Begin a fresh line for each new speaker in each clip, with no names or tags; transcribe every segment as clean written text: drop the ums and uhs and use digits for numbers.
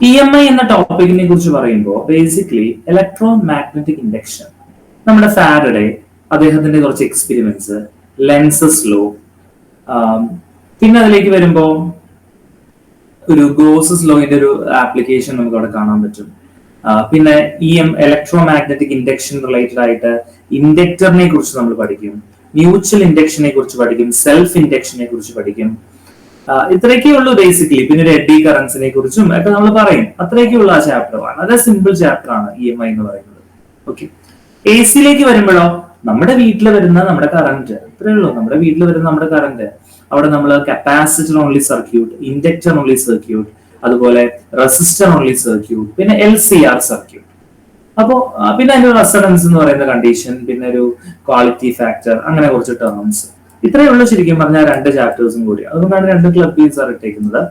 EMI എന്ന ടോപ്പിക്കിനെ കുറിച്ച് പറയുമ്പോൾ ബേസിക്കലി ഇലക്ട്രോ മാഗ്നറ്റിക് ഇൻഡക്ഷൻ, നമ്മുടെ ഫാരഡെ അദ്ദേഹത്തിന്റെ കുറച്ച് എക്സ്പെരിമെന്റ്സ്, ലെൻസസ് ലോ, പിന്നെ അതിലേക്ക് വരുമ്പോൾ ഒരു ഗോസസ് ലോയുടെ ഒരു ആപ്ലിക്കേഷൻ നമുക്ക് അവിടെ കാണാൻ പറ്റും. പിന്നെ ഇലക്ട്രോ മാഗ്നറ്റിക് ഇൻഡക്ഷൻ റിലേറ്റഡ് ആയിട്ട് ഇൻഡക്ടറിനെ കുറിച്ച് നമ്മൾ പഠിക്കും, മ്യൂച്വൽ ഇൻഡക്ഷനെ കുറിച്ച് പഠിക്കും, സെൽഫ് ഇൻഡക്ഷനെ കുറിച്ച് പഠിക്കും. ഇത്രയൊക്കെ ഉള്ളൂ ബേസിക്കലി. പിന്നെ ഒരു എഡി കറൻസിനെ കുറിച്ചും ഒക്കെ നമ്മൾ പറയും. അത്രയൊക്കെ ഉള്ള ആ ചാപ്റ്ററാണ്. അത് സിമ്പിൾ ചാപ്റ്റർ ആണ് EMI എന്ന് പറയുന്നത്. ഓക്കെ, AC വരുമ്പോഴോ നമ്മുടെ വീട്ടിൽ വരുന്ന നമ്മുടെ കറന്റ്, ഇത്രയേ ഉള്ളൂ. നമ്മുടെ വീട്ടിൽ വരുന്ന നമ്മുടെ കറന്റ്, അവിടെ നമ്മൾ capacitor only circuit, inductor only circuit, അതുപോലെ റെസിസ്റ്റർ ഓൺലി സർക്യൂട്ട്, പിന്നെ LCR സർക്യൂട്ട്. അപ്പോ പിന്നെ അതിന്റെ റെസണൻസ് എന്ന് പറയുന്ന കണ്ടീഷൻ, പിന്നെ ഒരു ക്വാളിറ്റി ഫാക്ടർ, അങ്ങനെ കുറച്ച് ടേംസ്. ഇത്രയേ ഉള്ളൂ ശരിക്കും പറഞ്ഞാൽ 2 ചാപ്റ്റേഴ്സും കൂടി. അതുകൊണ്ടാണ് 2 ക്ലബ് ബീസ് ഇട്ടേക്കുന്നത്.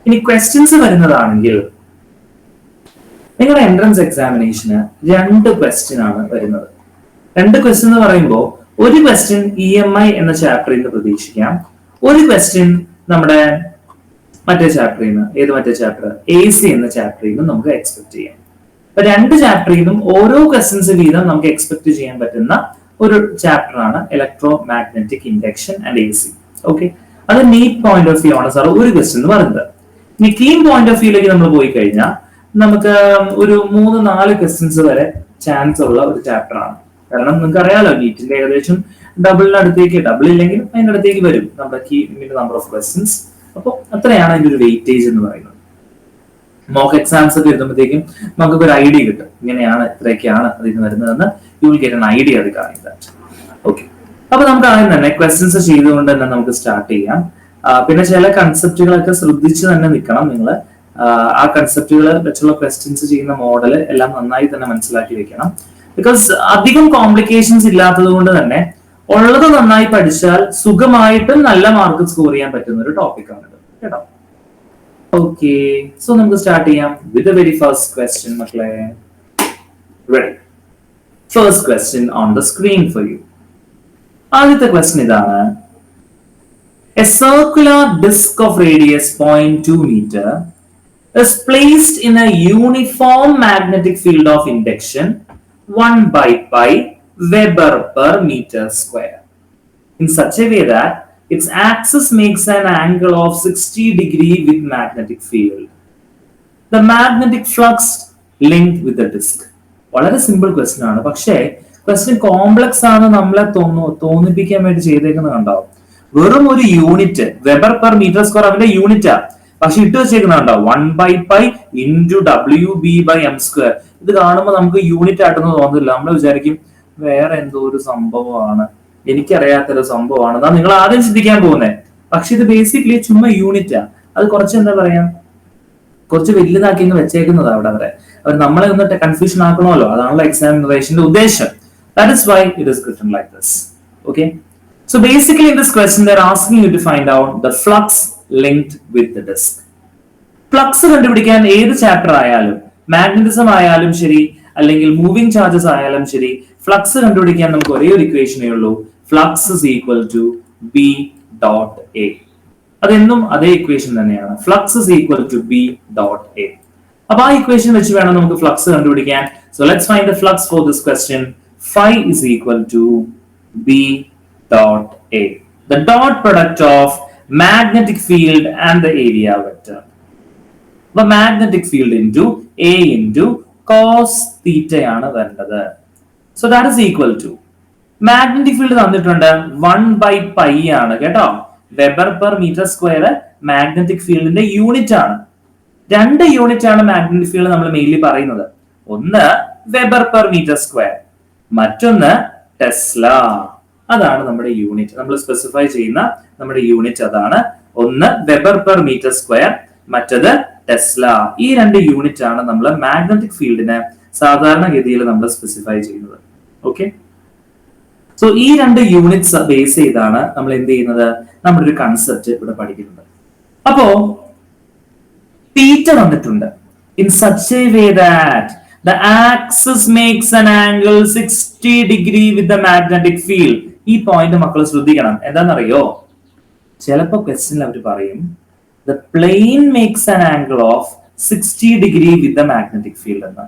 ഇനി ക്വസ്റ്റ്യൻസ് വരുന്നതാണെങ്കിൽ നിങ്ങളുടെ എൻട്രൻസ് എക്സാമിനേഷന് 2 ക്വസ്റ്റ്യൻ ആണ് വരുന്നത്. 2 ക്വസ്റ്റ്യൻ എന്ന് പറയുമ്പോൾ ഒരു ക്വസ്റ്റ്യൻ EMI എന്ന ചാപ്റ്ററിൽ നിന്ന് പ്രതീക്ഷിക്കാം, ഒരു ക്വസ്റ്റ്യൻ നമ്മുടെ മറ്റേ ചാപ്റ്ററിൽ നിന്ന്, ഏത് മറ്റേ ചാപ്റ്റർ, AC എന്ന ചാപ്റ്ററിൽ നിന്ന് നമുക്ക് എക്സ്പെക്ട് ചെയ്യാം. അപ്പൊ 2 ചാപ്റ്ററിൽ നിന്നും ഓരോ ക്വസ്റ്റ്യൻസ് വീതം നമുക്ക് എക്സ്പെക്ട് ചെയ്യാൻ പറ്റുന്ന ഒരു ചാപ്റ്റർ ആണ് electro magnetic induction and AC. Okay, അത് നീറ്റ് പോയിന്റ് ഓഫ് വ്യൂ ആണ് സാർ ഒരു ക്വസ്റ്റ്യൻ എന്ന് പറയുന്നത്. ഇനി KEAM പോയിന്റ് ഓഫ് വ്യൂയിലേക്ക് നമ്മൾ പോയി കഴിഞ്ഞാൽ നമുക്ക് ഒരു 3-4 ക്വസ്റ്റ്യൻസ് വരെ ചാൻസ് ഉള്ള ഒരു ചാപ്റ്റർ ആണ്. കാരണം നിങ്ങൾക്ക് അറിയാലോ, നീറ്റിന്റെ ഏകദേശം ഡബിളിനടുത്തേക്ക്, ഡബിൾ ഇല്ലെങ്കിൽ അതിന്റെ അടുത്തേക്ക് വരും നമ്മുടെ KEAMന്റെ നമ്പർ ഓഫ് ക്വസ്റ്റ്യൻസ്. അപ്പോൾ അത്രയാണ് അതിന്റെ ഒരു വെയിറ്റേജ് എന്ന് പറയുന്നത്. മോക്ക് എക്സാംസ് ഒക്കെ എഴുതുമ്പോഴത്തേക്കും നമുക്ക് ഒരു ഐഡിയ കിട്ടും, ഇങ്ങനെയാണ് ഇത്രയൊക്കെയാണ് അതിന് വരുന്നതെന്ന്. You will get an idea regarding that. Okay, അപ്പൊ നമുക്ക് ആദ്യം തന്നെ ക്വസ്റ്റ്യൻസ് ചെയ്തുകൊണ്ട് തന്നെ നമുക്ക് സ്റ്റാർട്ട് ചെയ്യാം. പിന്നെ ചില കൺസെപ്റ്റുകളൊക്കെ ശ്രദ്ധിച്ച് തന്നെ നിൽക്കണം നിങ്ങൾ. ആ കൺസെപ്റ്റുകൾ വെച്ചുള്ള ക്വസ്റ്റ്യൻസ് ചെയ്യുന്ന മോഡൽ എല്ലാം നന്നായി തന്നെ മനസ്സിലാക്കി വെക്കണം. ബിക്കോസ് അധികം കോംപ്ലിക്കേഷൻസ് ഇല്ലാത്തത് കൊണ്ട് തന്നെ ഉള്ളത് നന്നായി പഠിച്ചാൽ സുഖമായിട്ടും നല്ല മാർക്ക് സ്കോർ ചെയ്യാൻ പറ്റുന്ന ഒരു ടോപ്പിക്കാണിത് കേട്ടോ. ഓക്കെ, സോ നമുക്ക് സ്റ്റാർട്ട് ചെയ്യാം with the very first question മക്കളെ. Ready? First question on the screen for you. ആദ്യത്തെ ക്വസ്റ്റ്യൻ ഇതാണ്. A circular disc of radius 0.2 meter is placed in a uniform magnetic field of induction 1/pi Weber per meter square in such a way that its axis makes an angle of 60 degrees with magnetic field. The magnetic flux linked with the disc. വളരെ simple question ആണ്, പക്ഷേ question complex ആണ് നമ്മളെ തോന്നിപ്പിക്കാൻ വേണ്ടി ചെയ്തേക്കുന്നത് കണ്ടാവും. വെറും ഒരു unit, weber per metre square അവന്റെ യൂണിറ്റാ, പക്ഷെ ഇട്ട് വെച്ചേക്കുന്നുണ്ടോ 1/pi × WB/m². ഇത് കാണുമ്പോൾ നമുക്ക് യൂണിറ്റ് ആയിട്ടൊന്നും തോന്നുന്നില്ല. നമ്മൾ വിചാരിക്കും വേറെ എന്തോ ഒരു സംഭവമാണ്, എനിക്കറിയാത്തൊരു സംഭവമാണ്, അതാ നിങ്ങൾ ആദ്യം ചിന്തിക്കാൻ പോകുന്നത്. പക്ഷെ ഇത് ബേസിക്കലി ചുമ്മാ യൂണിറ്റാ. അത് കുറച്ച് എന്താ പറയാ, കുറച്ച് വലുതാക്കി വെച്ചേക്കുന്നത് അവിടെ വരെ. അവർ നമ്മളെ ഒന്ന് കൺഫ്യൂഷൻ ആക്കണമല്ലോ, അതാണല്ലോ എക്സാമിനേഷന്റെ ഉദ്ദേശം. That is why it is written like this. Okay, so basically in this question they are asking you to find out the flux linked with the disk. Flux കണ്ടുപിടിക്കാൻ ഏത് ചാപ്റ്റർ ആയാലും, മാഗ്നറ്റിസം ആയാലും ശരി, അല്ലെങ്കിൽ moving charges ആയാലും ശരി, flux കണ്ടുപിടിക്കാൻ നമുക്ക് ഒരേ ഒരു ഇക്വേഷനേ ഉള്ളൂ. Flux is equal to B.A. അതെന്നും അതേ ഇക്വേഷൻ തന്നെയാണ്. Flux is equal to B.A. അപ്പൊ ആ ഇക്വേഷൻ വെച്ച് വേണം നമുക്ക് ഫ്ലക്സ് കണ്ടുപിടിക്കാൻ. So let's find the flux for this question. Phi is equal to B.A, the dot product of magnetic field and the area vector. The magnetic field into A into cos theta ആണ് വേണ്ടത്. So that is equal to magnetic field തന്നിട്ടുണ്ട് 1/pi ആണ് കേട്ടോ. Weber per metre square magnetic ഫീൽഡിന്റെ unit ആണ്. 2 unit ആണ് magnetic field നമ്മൾ mainly പറയുന്നത്. ഒന്ന് വെബർ പെർ മീറ്റർ സ്ക്വയർ, മറ്റൊന്ന് ടെസ്ല. അതാണ് നമ്മുടെ യൂണിറ്റ്, നമ്മൾ സ്പെസിഫൈ ചെയ്യുന്ന നമ്മുടെ യൂണിറ്റ് അതാണ്. ഒന്ന് വെബർ പെർ മീറ്റർ സ്ക്വയർ, മറ്റത് ടെസ്ല. ഈ 2 യൂണിറ്റ് ആണ് നമ്മൾ മാഗ്നറ്റിക് ഫീൽഡിനെ സാധാരണഗതിയിൽ നമ്മൾ സ്പെസിഫൈ ചെയ്യുന്നത്. ഓക്കെ, സോ ഈ 2 യൂണിറ്റ്സ് ബേസ് ചെയ്താണ് നമ്മൾ എന്ത് ചെയ്യുന്നത്, നമ്മുടെ ഒരു കൺസെപ്റ്റ് ഇവിടെ പഠിക്കുന്നത്. അപ്പോ തീറ്റ വന്നിട്ടുണ്ട്. in such a way that the axis makes an angle 60 degree with the magnetic field. ഈ പോയിന്റ് മക്കൾ ശ്രദ്ധിക്കണം. എന്താണെന്നറിയോ? ചിലപ്പോൾ ക്വസ്റ്റ്യനിൽ അവർ പറയും the plane makes an angle of 60 degree with the magnetic field എന്ന്.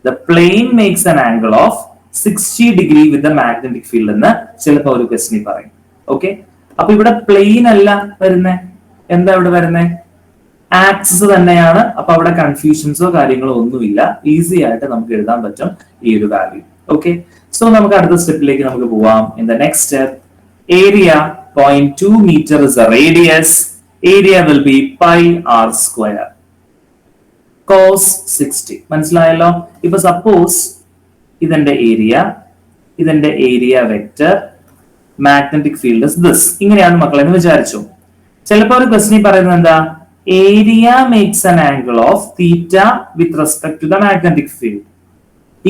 The plane makes an angle of 60 degree with the magnetic field എന്ന് ചിലപ്പോൾ ഒരു ക്വസ്റ്റ്യനിൽ പറയും. ഓക്കെ, അപ്പൊ ഇവിടെ പ്ലെയിൻ അല്ല വരുന്നേ, എന്താ ഇവിടെ വരുന്നേ? ആക്സിസ് തന്നെയാണ്. അപ്പൊ അവിടെ കൺഫ്യൂഷൻസോ കാര്യങ്ങളോ ഒന്നുമില്ല, ഈസി ആയിട്ട് നമുക്ക് എഴുതാൻ പറ്റും ഈ ഒരു വാല്യൂ. ഓക്കെ, സോ നമുക്ക് അടുത്ത സ്റ്റെപ്പിലേക്ക് നമുക്ക് പോവാം. In the next step, area 0.2 meter is a radius. Area will be pi r square cos 60. മനസ്സിലായല്ലോ? ഇപ്പൊ സപ്പോസ് ഇതിന്റെ area vector, magnetic field is this, ഇങ്ങനെയാണ് മക്കളെ എന്ന് വിചാരിച്ചു. ചിലപ്പോൾ ഒരു ക്വസ്റ്റ്യൻ പറയുന്നത് എന്താ? Area makes an angle of theta with respect to the magnetic field.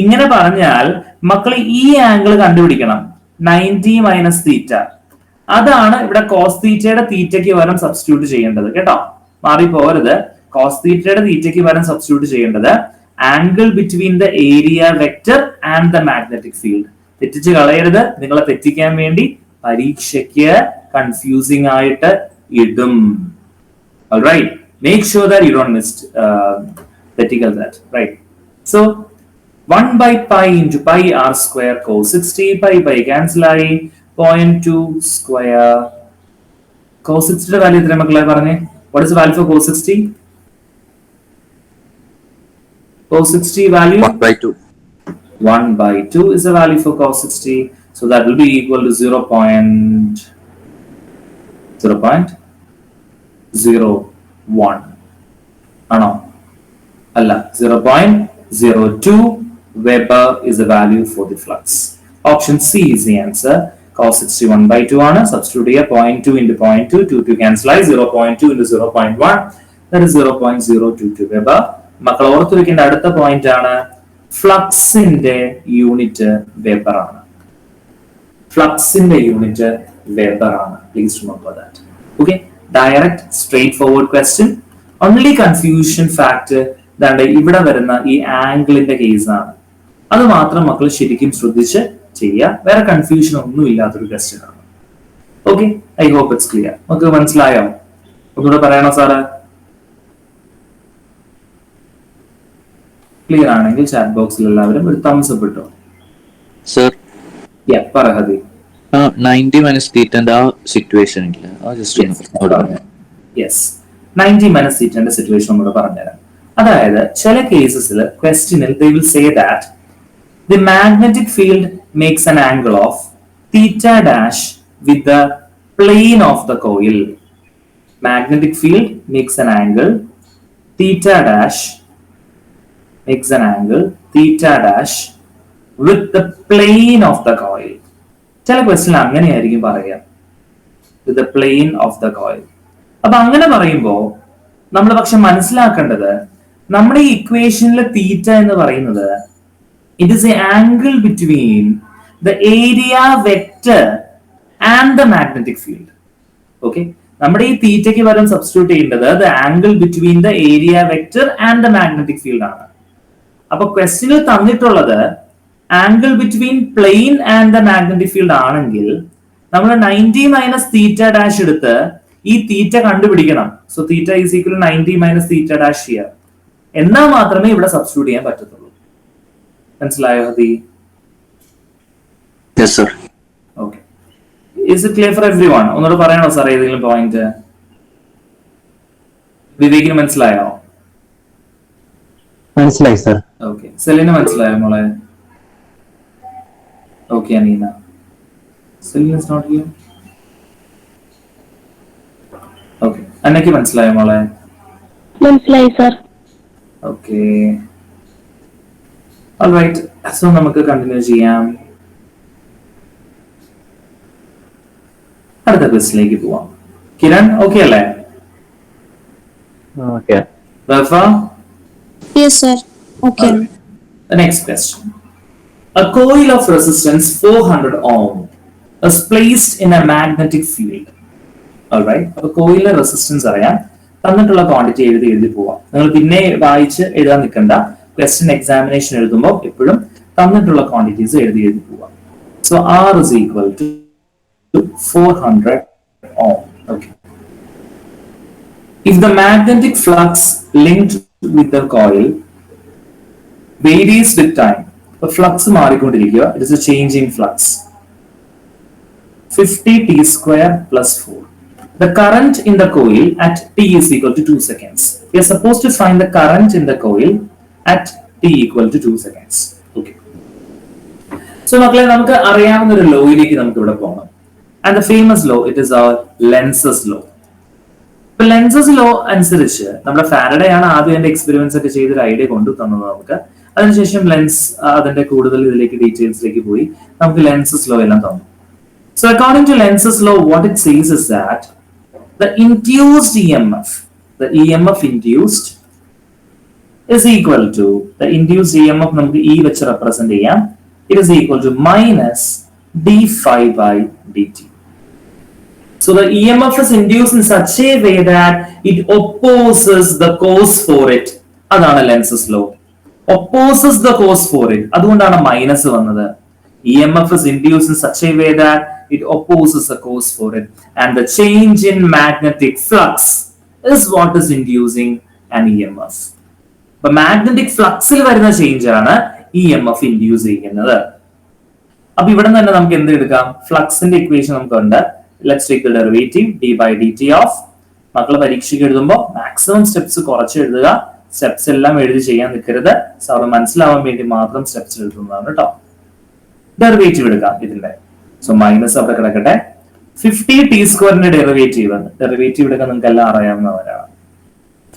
ഇങ്ങനെ പറഞ്ഞാൽ മക്കൾ ഈ ആംഗിൾ കണ്ടുപിടിക്കണം, 90 മൈനസ് തീറ്റ. അതാണ് ഇവിടെ കോസ് തീറ്റയുടെ തീറ്റയ്ക്ക് പകരം സബ്സ്റ്റിറ്റ്യൂട്ട് ചെയ്യേണ്ടത്. കേട്ടോ, മാറിപ്പോകരുത്. കോസ് തീറ്റയുടെ തീറ്റയ്ക്ക് പകരം സബ്സ്റ്റിറ്റ്യൂട്ട് ചെയ്യേണ്ടത് angle between the area vector and the magnetic field. തെറ്റിച്ച് കളയരുത്. നിങ്ങളെ തെറ്റിക്കാൻ വേണ്ടി പരീക്ഷയ്ക്ക് കൺഫ്യൂസിംഗ് ആയിട്ട് ഇടും. Alright, make sure that you don't vertical that, right? So 1 by pi into pi r square cos 60. Pi cancel ആയി, 0.2 square cos 60 value എത്ര മക്കളെ പറഞ്ഞേ? What is the value for cos 60? Cos 60 value
1 by 2.
1 by 2 is the value for cos 60. So that will be equal to 0.01 ആണോ? അല്ല, 0.02 Weber is the value for the flux. Option C is the answer. Cos 61 by 2 ആണ്. Substitute here 0.2 into 0.2, 2 cancel ആയി, 0.2 into 0.1, that is 0.022 Weber. മക്കൾ ഓർത്തു വെക്കേണ്ട അടുത്ത point ആണ്, ഫ്ലക്സിന്റെ unit weber ആണ്. ഫ്ലക്സിന്റെ യൂണിറ്റ് വെബർ ആണ്. Please remember that. Okay, direct straightforward question. Only confusion factor ദാണ്ട് ഇവിടെ വരുന്ന ഈ ആംഗിളിന്റെ കേസ് ആണ്. അത് മാത്രം മക്കൾ ശരിക്കും ശ്രദ്ധിച്ച് ചെയ്യുക. വേറെ കൺഫ്യൂഷൻ ഒന്നും ഇല്ലാത്തൊരു ക്വസ്റ്റ്യൻ ആണ്. Okay, I hope it's clear. നമുക്ക് മനസ്സിലായോ? ഒന്നുകൂടെ പറയണോ സാറ്? ക്ലിയർ ആണെങ്കിൽ ചാറ്റ് ബോക്സിൽ എല്ലാവരും ഒരു തംസ് അപ്പ് ഇട്ടോ.
സർ,
പറ ഹദി.
90 മൈനസ് തീറ്റന്റെ ആ സിറ്റുവേഷൻ ഇല്ല,
യെസ്, 90 മൈനസ് തീറ്റന്റെ സിറ്റുവേഷൻ നമ്മൾ പറഞ്ഞുതരാം. അതായത് ചില കേസസിൽ ക്വസ്റ്റ്യനിൽ they will say that the magnetic field makes an angle of theta dash with the plane of the coil. Magnetic field makes an angle theta dash with the plane of the coil. ചില question അങ്ങനെയായിരിക്കും പറയുക, with the plane of the coil. അപ്പൊ അങ്ങനെ പറയുമ്പോൾ നമ്മൾ പക്ഷെ മനസ്സിലാക്കേണ്ടത്, നമ്മുടെ ഈ ഇക്വേഷനിലെ തീറ്റ എന്ന് പറയുന്നത് it is an angle between the area vector and the magnetic field. Okay, നമ്മുടെ ഈ തീറ്റയ്ക്ക് പകരം സബ്സ്റ്റിറ്റ്യൂട്ട് ചെയ്യേണ്ടത് the angle between the area vector and the magnetic field ആണ്. അപ്പൊ ക്വസ്റ്റ്യനിൽ തന്നിട്ടുള്ളത് angle between plane and the magnetic field ആണെങ്കിൽ നമ്മൾ 90 മൈനസ് തീറ്റ ഡാഷ് എടുത്ത് ഈ തീറ്റ കണ്ടുപിടിക്കണം. So theta is equal 90 minus theta dash here. എന്നാൽ മാത്രമേ ഇവിടെ സബ്സ്റ്റിറ്റ്യൂട്ട് ചെയ്യാൻ പറ്റത്തുള്ളൂ. മനസ്സിലായോ Hadi?
Yes sir.
Okay, is it clear for everyone? ഒന്നുകൂടെ പറയണോ സാർ ഏതെങ്കിലും പോയിന്റ്? വിവേകിന് മനസ്സിലായോ?
മനസ്സിലായി സർ.
ഓക്കെ, സെലിന് മനസ്സിലായോ മോളെ? Okay, Aneena. Celine is not here. Okay, അന്നയ്ക്ക് മനസ്സിലായോ മോളെ?
മനസ്സിലായി സർ.
Okay, alright. സോ നമുക്ക് കണ്ടിന്യൂ ചെയ്യാം. അടുത്ത ക്വസ്റ്റിലേക്ക് പോവാം. കിരൺ ഓക്കെ അല്ലേ?
Okay.
Rafa?
Yes sir. Okay.
The next question. A coil of resistance 400 ohm is placed in a magnetic field. Alright, അപ്പോൾ കോയിലിലെ റെസിസ്റ്റൻസ് അറിയാം. തന്നിട്ടുള്ള ക്വാണ്ടിറ്റി എഴുതി പോവാം. നിങ്ങൾ പിന്നെ വായിച്ച് എഴുതാൻ നിൽക്കണ്ട. ക്വസ്റ്റ്യൻ എക്സാമിനേഷൻ എഴുതുമ്പോൾ എപ്പോഴും തന്നിട്ടുള്ള ക്വാണ്ടിറ്റീസ് എഴുതി പോവാം. So R is equal to 400 ohm. Okay. If the magnetic flux linked with the coil varies with time, the flux മാറിക്കൊണ്ടിരിക്കുക, it is a changing flux. 50 t square plus 4. The current in the coil at t is equal to 2 seconds. We are supposed to find the current in the coil at t equal to 2 seconds. Okay. So മക്കളെ നമുക്ക് അറിയാവുന്ന ഒരു ലോയിലേക്ക് നമുക്ക് ഇവിടെ പോകണം. And the famous law, it is our Lenz's law. ഇപ്പൊ Lenz's law അനുസരിച്ച് നമ്മുടെ ഫാരഡേ ആണ് ആദ്യം എന്റെ എക്സ്പെരിമെന്റ്സ് ഒക്കെ ചെയ്തൊരു ഐഡിയ കൊണ്ടു തന്നത് നമുക്ക്. അതിനുശേഷം ലെൻസ് അതിന്റെ കൂടുതൽ ഇതിലേക്ക് ഡീറ്റെയിൽസിലേക്ക് പോയി നമുക്ക് ലെൻസസ് ലോ എല്ലാം തന്നു. So according to Lenz's law, what it says is that the induced EMF, the EMF induced is equal to the induced EMF നമുക്ക് E വെച്ച് റെപ്രസെന്റ് ചെയ്യാം. It is equal to minus d phi by dt. So the EMF is induced in such a way that it opposes the cause for it. അതാണ് Lenz's law. Opposes the cause for it. അതുകൊണ്ടാണ് minus വന്നത്. EMF is induced in such a way that it opposes the cause for it, and the change in magnetic flux is what is inducing an EMF. But magnetic flux il varuna change aanu EMF induce cheyyunnathu. appo ivide thanne namukku endu edukam, flux inde equation namukku undu. Let's take the derivative d by dt of makkale parikshikku eduthumbol maximum steps korachu ezhuduka, steps ellam ezhudi cheyan nikkarudhu, saru manasilavan vendi maathram steps ezhudunnanu ട്ടോ. Derivative എടുക്കാം ഇതിന്റെ. So minus അവിടെ കിടക്കട്ടെ. 50 t സ്ക്വയറിന്റെ derivative എടുക്കാൻ നിങ്ങൾക്ക് എല്ലാം അറിയാവുന്നവരാണ്.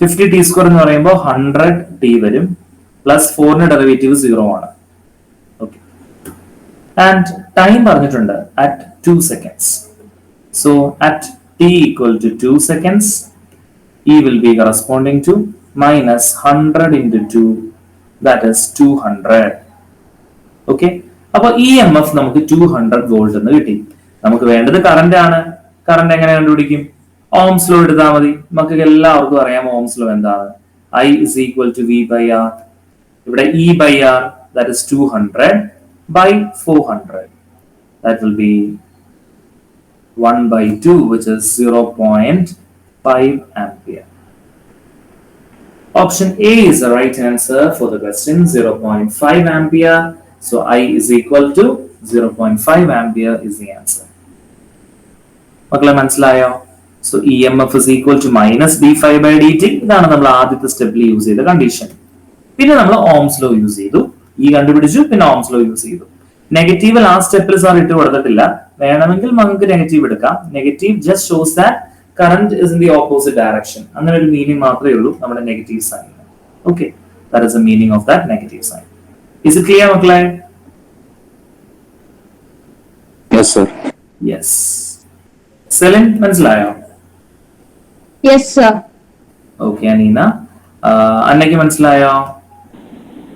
50 t square എന്ന് പറയുമ്പോൾ 100 t വരും, പ്ലസ് 4ന്റെ ഡെറിവേറ്റീവ് 0 ആണ്. ഓക്കെ. ആൻഡ് ടൈം പറഞ്ഞിട്ടുണ്ട് at 2 seconds. So at t equal to 2 seconds, E will be corresponding to minus 100 into 2, that is 200. Okay. അപ്പൊ EMF നമുക്ക് 200 വോൾട്ട് എന്ന് കിട്ടി. നമുക്ക് വേണ്ടത് കറന്റ് ആണ്. കറന്റ് എങ്ങനെ കണ്ടുപിടിക്കും? ഓംസ് ലോ എടുത്താൽ മതി. നമുക്ക് എല്ലാവർക്കും അറിയാം ഓംസ് ലോ എന്താണ്. I is equal to V by R. ഇവിടെ E by R, that is 200 by 400. That will be 1 by 2, which is 0.5 ampere. Option A is the right answer for the question, 0.5 ampere. So I is equal to 0.5 ampere is the answer. മക്കളെ മനസ്സിലായോ? So EMF is equal to minus d phi by dt. ഇതാണ് നമ്മൾ ആദ്യത്തെ സ്റ്റെപ്പിൽ use ചെയ്ത condition. പിന്നെ നമ്മൾ Ohm's law use ചെയ്തു, E കണ്ടുപിടിച്ചു, പിന്നെ ഓംസ് ലോ യൂസ് ചെയ്തു. നെഗറ്റീവ് ലാസ്റ്റ് സ്റ്റെപ്പിൽ സാർ ഇട്ട് കൊടുത്തിട്ടില്ല, വേണമെങ്കിൽ നമുക്ക് നെഗറ്റീവ് എടുക്കാം. Negative just shows that current is in the opposite direction. അങ്ങനെ ഒരു മീനിങ് മാത്രമേ ഉള്ളൂ നമ്മുടെ negative sign. Okay, that is the meaning of that negative sign. Is it clear, മക്കളെ?
Yes, sir.
Yes. സെലിൻ മനസ്സിലായോ?
Yes, sir.
ഓക്കെ. അനീന, അന്നയ്ക്ക് മനസ്സിലായോ?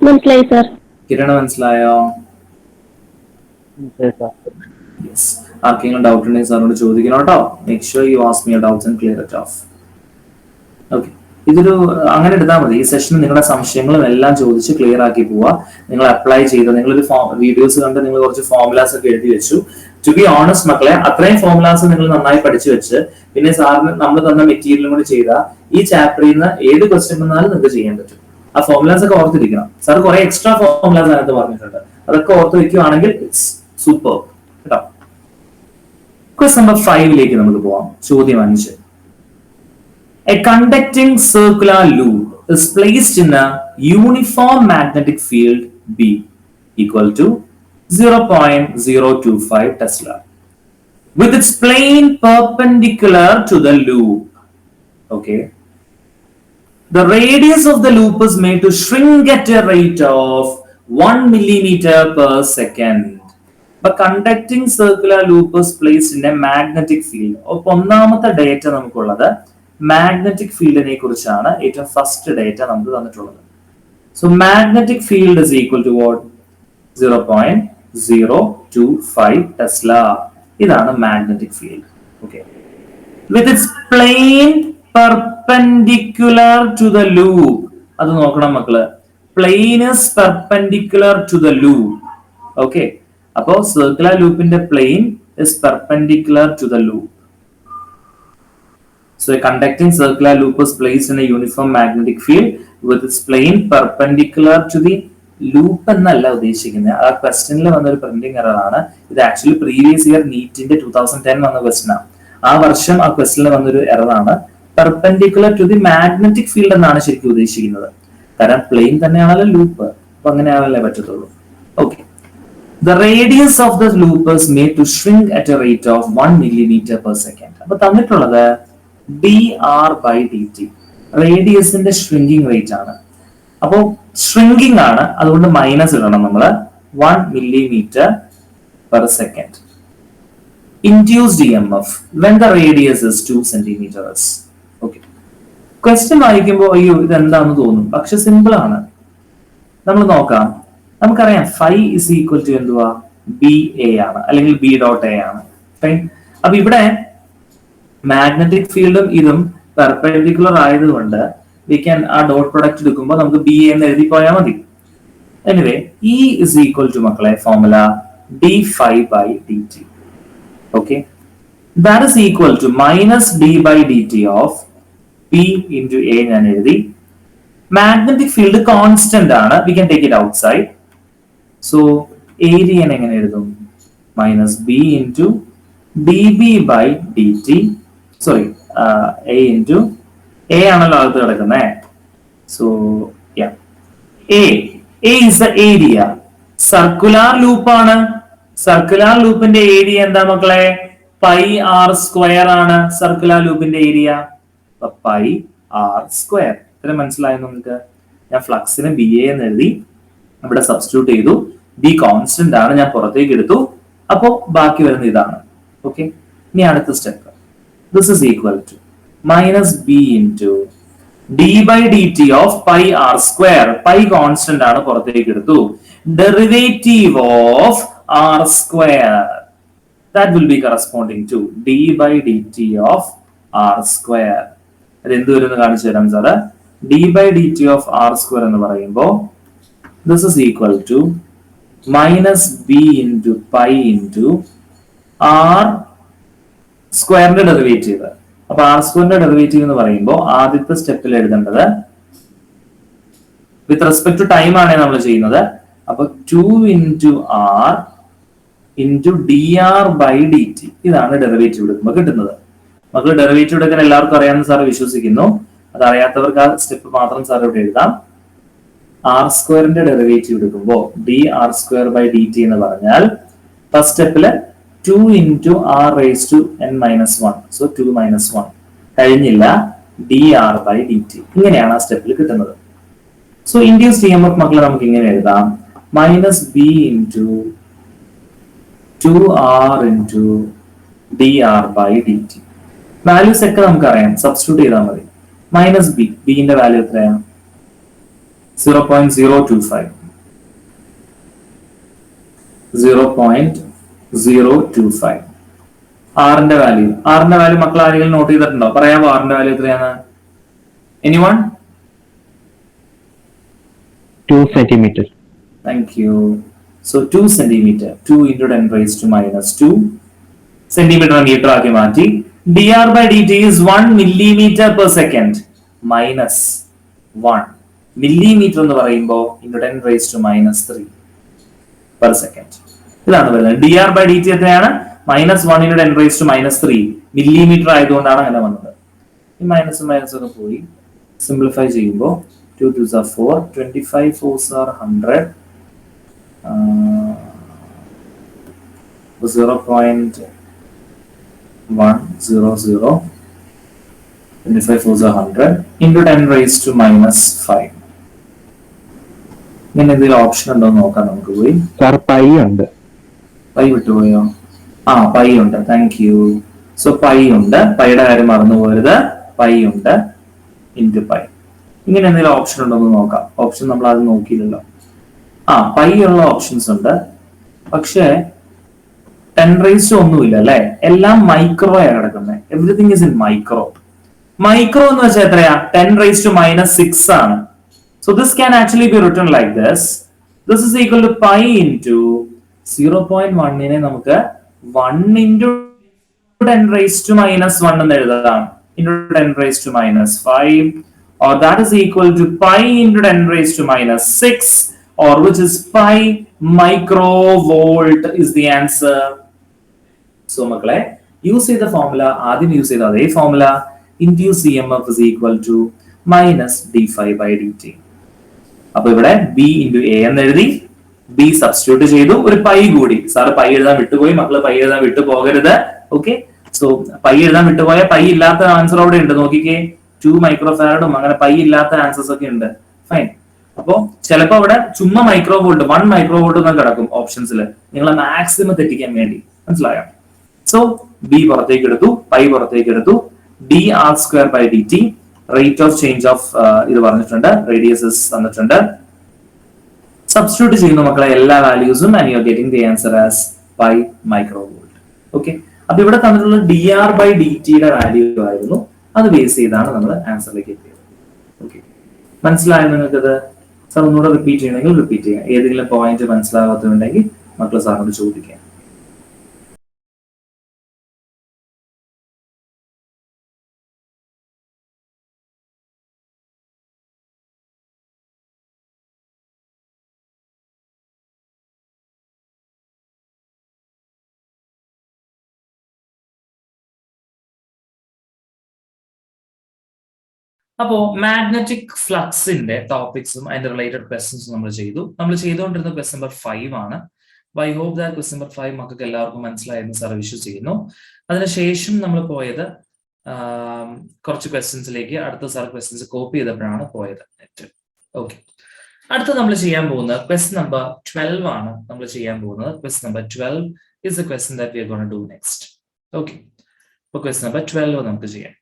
മനസ്സിലായി സർ.
കിരണ മനസ്സിലായോ? യെസ്. ആർക്കെങ്കിലും ഡൗട്ട് ഉണ്ടെങ്കിൽ സാറിനോട് ചോദിക്കണം കേട്ടോ. Make sure you ask me your doubts and clear it off. Okay. ഇതൊരു അങ്ങനെ എടുത്താൽ മതി. ഈ സെഷനിൽ നിങ്ങളുടെ സംശയങ്ങളും എല്ലാം ചോദിച്ച് ക്ലിയർ ആക്കി പോവുക. നിങ്ങൾ അപ്ലൈ ചെയ്ത് നിങ്ങളൊരു വീഡിയോസ് കണ്ട് നിങ്ങൾ കുറച്ച് ഫോർമുലാസ് ഒക്കെ എഴുതി വെച്ചു. ടു ബി ഓണസ്റ്റ് മക്കളെ, അത്രയും ഫോർമുലാസ് നിങ്ങൾ നന്നായി പഠിച്ചു വെച്ച് പിന്നെ സാറിന് നമ്മൾ തന്ന മെറ്റീരിയലും കൂടി ചെയ്താൽ ഈ ചാപ്റ്ററിൽ നിന്ന് ഏത് ക്വസ്റ്റ്യൻ വന്നാലും നിങ്ങൾക്ക് ചെയ്യാൻ പറ്റും. ആ ഫോർമുലാസ് ഒക്കെ ഓർത്തിരിക്കണം. സാർ കുറെ എക്സ്ട്രാ ഫോർമുലാസ് അതിനകത്ത് പറഞ്ഞിട്ടുണ്ട്. അതൊക്കെ ഓർത്ത് വെക്കുകയാണെങ്കിൽ ഇറ്റ്സ് സൂപ്പർ കേട്ടോ. ക്വസ്റ്റ്യൻ നമ്പർ 5ലേക്ക് നമുക്ക് പോവാം. ചോദ്യം 5. A conducting circular loop is placed in a uniform magnetic field B equal to 0.025 Tesla with its plane perpendicular to the loop. Okay. The radius of the loop is made to shrink at a rate of 1 millimeter per second. But conducting circular loop is placed in a magnetic field. അപ്പോൾ ഒന്നാമത്തെ data നമുക്കുള്ളത് magnetic ഫീൽഡിനെ കുറിച്ചാണ്. ഏറ്റവും first data നമുക്ക് തന്നിട്ടുള്ളത്. So magnetic field is equal to what? 0.025 tesla. ഇതാണ് magnetic field. Okay. With its plane perpendicular to the loop. അത് നോക്കണം മക്കള്. Plane is perpendicular to the loop. Okay. അപ്പോ circular loopന്റെ plane is perpendicular to the loop. So a conducting circular loop is placed in a uniform magnetic field with its plane perpendicular to the loop എന്നല്ല ഉദ്ദേശിക്കുന്നത്. ആ ക്വസ്റ്റ്യനിൽ വന്നൊരു printing error ആണ്. ഇത് actually previous year നീറ്റിന്റെ 2010 വന്ന question ആണ്. ആ വർഷം ആ ക്വസ്റ്റ്യനിൽ വന്നൊരു എറർ ആണ്. Perpendicular to the magnetic field എന്നാണ് ശരിക്കും ഉദ്ദേശിക്കുന്നത്. കാരണം പ്ലെയിൻ തന്നെയാണല്ലോ ലൂപ്പ്. അപ്പൊ അങ്ങനെ ആവല്ലേ പറ്റത്തുള്ളൂ. Okay. The radius of the loop is made to shrink at a rate of 1 millimeter per second. അപ്പൊ തന്നിട്ടുള്ളത് dr/dt. റേഡിയസിന്റെ ഷ്രിങ്കിങ് റേറ്റ് ആണ്. അപ്പോൾ ഷ്രിങ്കിങ് ആണ്, അതുകൊണ്ട് മൈനസ് ഇടണം നമ്മൾ. 1 millimeter per second. Induced EMF when the radius is 2 centimeters. Okay. Question വായിക്കുമ്പോൾ അയ്യോ ഇത് എന്താണെന്ന് തോന്നും, പക്ഷെ സിമ്പിൾ ആണ്. നമ്മൾ നോക്കാം. നമുക്കറിയാം ഫൈ ഇസ് ഈക്വൽ ടു എന്തുവാ, ബി എ ആണ്, അല്ലെങ്കിൽ ബി ഡോട്ട് എ ആണ്. അപ്പൊ ഇവിടെ മാഗ്നറ്റിക് ഫീൽഡും ഇതും പെർപെൻഡിക്കുലർ ആയതുകൊണ്ട് വി ക്യാൻ ആ ഡോട്ട് പ്രൊഡക്റ്റ് എടുക്കുമ്പോൾ നമുക്ക് ബി എന്ന് എഴുതി പോയാൽ മതി. Anyway E is equal to മക്കളെ formula D phi by D T. Okay, that is equal to minus D by D T of P into A ഞാൻ എഴുതി. മാഗ്നറ്റിക് ഫീൽഡ് കോൺസ്റ്റന്റ് ആണ്, we can take it outside. So area എങ്ങനെ എഴുതും, minus B into D B by D T. Sorry, A into A ആണല്ലോ അകത്ത് കിടക്കുന്നത്. So A is the area. Circular loop ആണ്. Circular ലൂപ്പിന്റെ ഏരിയ എന്താ മക്കളെ, പൈ ആർ സ്ക്വയർ ആണ് സർക്കുലാർ ലൂപ്പിന്റെ ഏരിയ. Pi r square. ഇത്രയും മനസ്സിലായോ നിങ്ങൾക്ക്? ഞാൻ ഫ്ലക്സിന് ബി എ എന്ന് എഴുതി, ഇവിടെ സബ്സ്റ്റിറ്റ്യൂട്ട് ചെയ്തു. ബി കോൺസ്റ്റന്റ് ആണ്, ഞാൻ പുറത്തേക്ക് എടുത്തു. അപ്പോ ബാക്കി വരുന്ന ഇതാണ്. ഓക്കെ, ഇനി അടുത്ത step. This is equal to minus B into d by D T of pi r square. Pi constant ആണ്, പുറത്തേക്ക് എടുത്തു. Derivative of r square, that will be corresponding to d by dt of r square. അത് എന്ത് വരുമെന്ന് കാണിച്ചു തരാം sir. d by dt of r square എന്ന് പറയുമ്പോൾ this is equal to minus b into pi into r സ്ക്വയറിന്റെ derivative. അപ്പൊ R സ്ക്വയറിന്റെ ഡെറിവേറ്റീവ് എന്ന് പറയുമ്പോൾ ആദ്യത്തെ സ്റ്റെപ്പിൽ എഴുതേണ്ടത് വിത്ത് റെസ്പെക്ട് ടു ടൈം ആണ് നമ്മൾ ചെയ്യുന്നത്. അപ്പൊ 2 into r into dr by dt. ഇതാണ് ഡെറിവേറ്റീവ് എടുക്കുമ്പോൾ കിട്ടുന്നത്. മക്കൾ ഡെറിവേറ്റീവ് എടുക്കാൻ എല്ലാവർക്കും അറിയാമെന്ന് സാർ വിശ്വസിക്കുന്നു. അത് അറിയാത്തവർക്ക് ആ സ്റ്റെപ്പ് മാത്രം സാർ ഇവിടെ എഴുതാം. ആർ സ്ക്വയറിന്റെ ഡെറിവേറ്റീവ് എടുക്കുമ്പോൾ d r square by D t എന്ന് പറഞ്ഞാൽ ഫസ്റ്റ് സ്റ്റെപ്പില് 2 into r raised to n minus 1. So 2 minus 1 കഴിഞ്ഞില്ല, dr by dt. ഇങ്ങനെയാണ് ആ സ്റ്റെപ്പിൽ കിട്ടുന്നത്. സോ ഇൻഡ്യൂസ്ഡ് ഇഎംഎഫ് മക്കളെ നമുക്ക് ഇങ്ങനെ എഴുതാം, minus B into 2r into dr by dt. Values ഒക്കെ നമുക്കറിയാം, സബ്സ്റ്റിറ്റ്യൂട്ട് ചെയ്താൽ മതി. മൈനസ് ബി, ബിന്റെ വാല്യൂ എത്രയാണ്, 0.025. 0.025. ആറിന്റെ വാല്യൂ മക്കൾ ആരെങ്കിലും നോട്ട് ചെയ്തിട്ടുണ്ടോ? പറയാമോ ആറിന്റെ വാല്യൂ എത്രയാണ്? Anyone?
2 centimeter.
Thank you. So 2 centimeter. 2 into 10 raised to minus 2 centimeter meter ആക്കി മാറ്റി. dr by dt is 1 millimeter per second minus 1 millimeter എന്ന് പറയുമ്പോൾ into 10 raised to minus 3 per second. ഇതാണ് വരുന്നത്. dr by dt എത്രയാണ്? -1 into 10 raised to minus 3 millimeter ആയതുകൊണ്ടാണ് അങ്ങനെ വന്നത്. ഈ മൈനസ് മൈനസ് ഒക്കെ പോയി സിംപ്ലിഫൈ ചെയ്യുമ്പോൾ 2 2s are 4, 25 4s are 100. 0.100, 25 4s are 100 into 10 raised to minus 5. ഇങ്ങനെ എന്തെങ്കിലും ഓപ്ഷൻ ഉണ്ടോ എന്ന് നോക്കാം നമുക്ക്. പോയി
സാർ പൈ ഉണ്ട്.
പൈ വിട്ടുപോയോ? ആ പൈ ഉണ്ട്, താങ്ക് യു. സോ പൈ ഉണ്ട്, പൈയുടെ കാര്യം മറന്നു പോരുത്. പൈ ഉണ്ട് ഇൻറ്റു പൈ. ഇങ്ങനെ എന്തെങ്കിലും ഓപ്ഷൻ ഉണ്ടോ എന്ന് നോക്കാം. ഓപ്ഷൻ നമ്മൾ അത് നോക്കിയില്ലല്ലോ. പൈ ഉള്ള ഓപ്ഷൻസ് ഉണ്ട്, പക്ഷേ 10 raised to ഒന്നുമില്ല അല്ലെ. എല്ലാം മൈക്രോ ആണ് കിടക്കുന്നത്. Everything is in micro. Micro എന്ന് വെച്ചാൽ എത്രയാ? 10⁻⁻6 ആണ്. So this can actually be written like this. This is equal to pi into 0.1 നെ നമുക്ക് 1 into 10⁻⁻1 എന്ന് എഴുതാം. Into 10⁻⁻5, or that is equal to pi into 10⁻⁻6, or which is pi microvolt is the answer. So മക്കളെ use ചെയ്ത formula, ആദ്യം use ചെയ്ത അതേ formula, induced EMF is equal to minus d∅dt. അപ്പൊ ഇവിടെ B into A എന്ന് എഴുതി, B substitute ചെയ്തു, ഒരു പൈ കൂടി. സാറ് പൈ എഴുതാൻ വിട്ടുപോയി, മക്കള് പൈ എഴുതാൻ വിട്ടു പോകരുത്. ഓക്കെ, സോ പൈ എഴുതാൻ വിട്ടുപോയ പൈ ഇല്ലാത്ത ആൻസർ അവിടെ ഉണ്ട്, നോക്കിക്കേ. 2 മൈക്രോഫാരഡും അങ്ങനെ പൈ ഇല്ലാത്ത ആൻസേഴ്സ് ഒക്കെ ഉണ്ട്. ഫൈൻ. അപ്പോ ചിലപ്പോ അവിടെ ചുമ്മാ മൈക്രോവോൾട്ട് 1 മൈക്രോവോൾട്ട് എന്നൊക്കെ കിടക്കും ഓപ്ഷൻസിൽ, നിങ്ങളെ മാക്സിമം തെറ്റിക്കാൻ വേണ്ടി. മനസ്സിലായോ? സോ ബി പുറത്തേക്ക് എടുത്തു, പൈ പുറത്തേക്ക് എടുത്തു. dr²/dt, rate of change of ഇത് പറഞ്ഞിട്ടുണ്ട്, റേഡിയസസ് തന്നിട്ടുണ്ട്. സബ്സ്റ്റിറ്റ്യൂട്ട് ചെയ്യുന്ന മക്കളെ എല്ലാ വാല്യൂസും, and you are getting the answer as pi microvolt. Okay, അപ്പൊ ഇവിടെ തന്നിട്ടുള്ള dr/dt വാല്യൂ ആയിരുന്നു, അത് ബേസ് ചെയ്താണ് നമ്മൾ ആൻസറിലേക്ക് എത്തിയത്. ഓക്കെ, മനസ്സിലായോ നിങ്ങൾക്കത്? സാർ ഒന്നുകൂടെ റിപ്പീറ്റ് ചെയ്യണമെങ്കിൽ റിപ്പീറ്റ് ചെയ്യാം. ഏതെങ്കിലും പോയിന്റ് മനസ്സിലാവാത്തുണ്ടെങ്കിൽ മക്കൾ സാറിനോട് ചോദിക്കാം. അപ്പോ മാഗ്നറ്റിക് ഫ്ലക്സിന്റെ ടോപ്പിക്സും അതിന്റെ റിലേറ്റഡ് ക്വസ്റ്റ്യൻസും നമ്മൾ ചെയ്തു. നമ്മൾ ചെയ്തുകൊണ്ടിരുന്ന ക്വസ്റ്റ്യൻ നമ്പർ 5 ആണ്. I hope that question number 5 മക്കൾക്ക് എല്ലാവർക്കും മനസ്സിലായെന്ന് സാർ വിശ്വസിക്കുന്നു. അതിനുശേഷം നമ്മൾ പോയത് കുറച്ച് ക്വസ്റ്റ്യൻസിലേക്ക്, അടുത്ത സാർ ക്വസ്റ്റ്യൻസ് കോപ്പി ചെയ്തപ്പോഴാണ് പോയത്. ഓക്കെ, അടുത്ത നമ്മൾ ചെയ്യാൻ പോകുന്നത് ക്വസ്റ്റ്യൻ നമ്പർ 12 ആണ്. നമ്മൾ ചെയ്യാൻ പോകുന്നത് question number 12 is the question that we are going to do next. Okay, അപ്പൊ ക്വസ്റ്റ്യൻ നമ്പർ 12 നമുക്ക് ചെയ്യാം.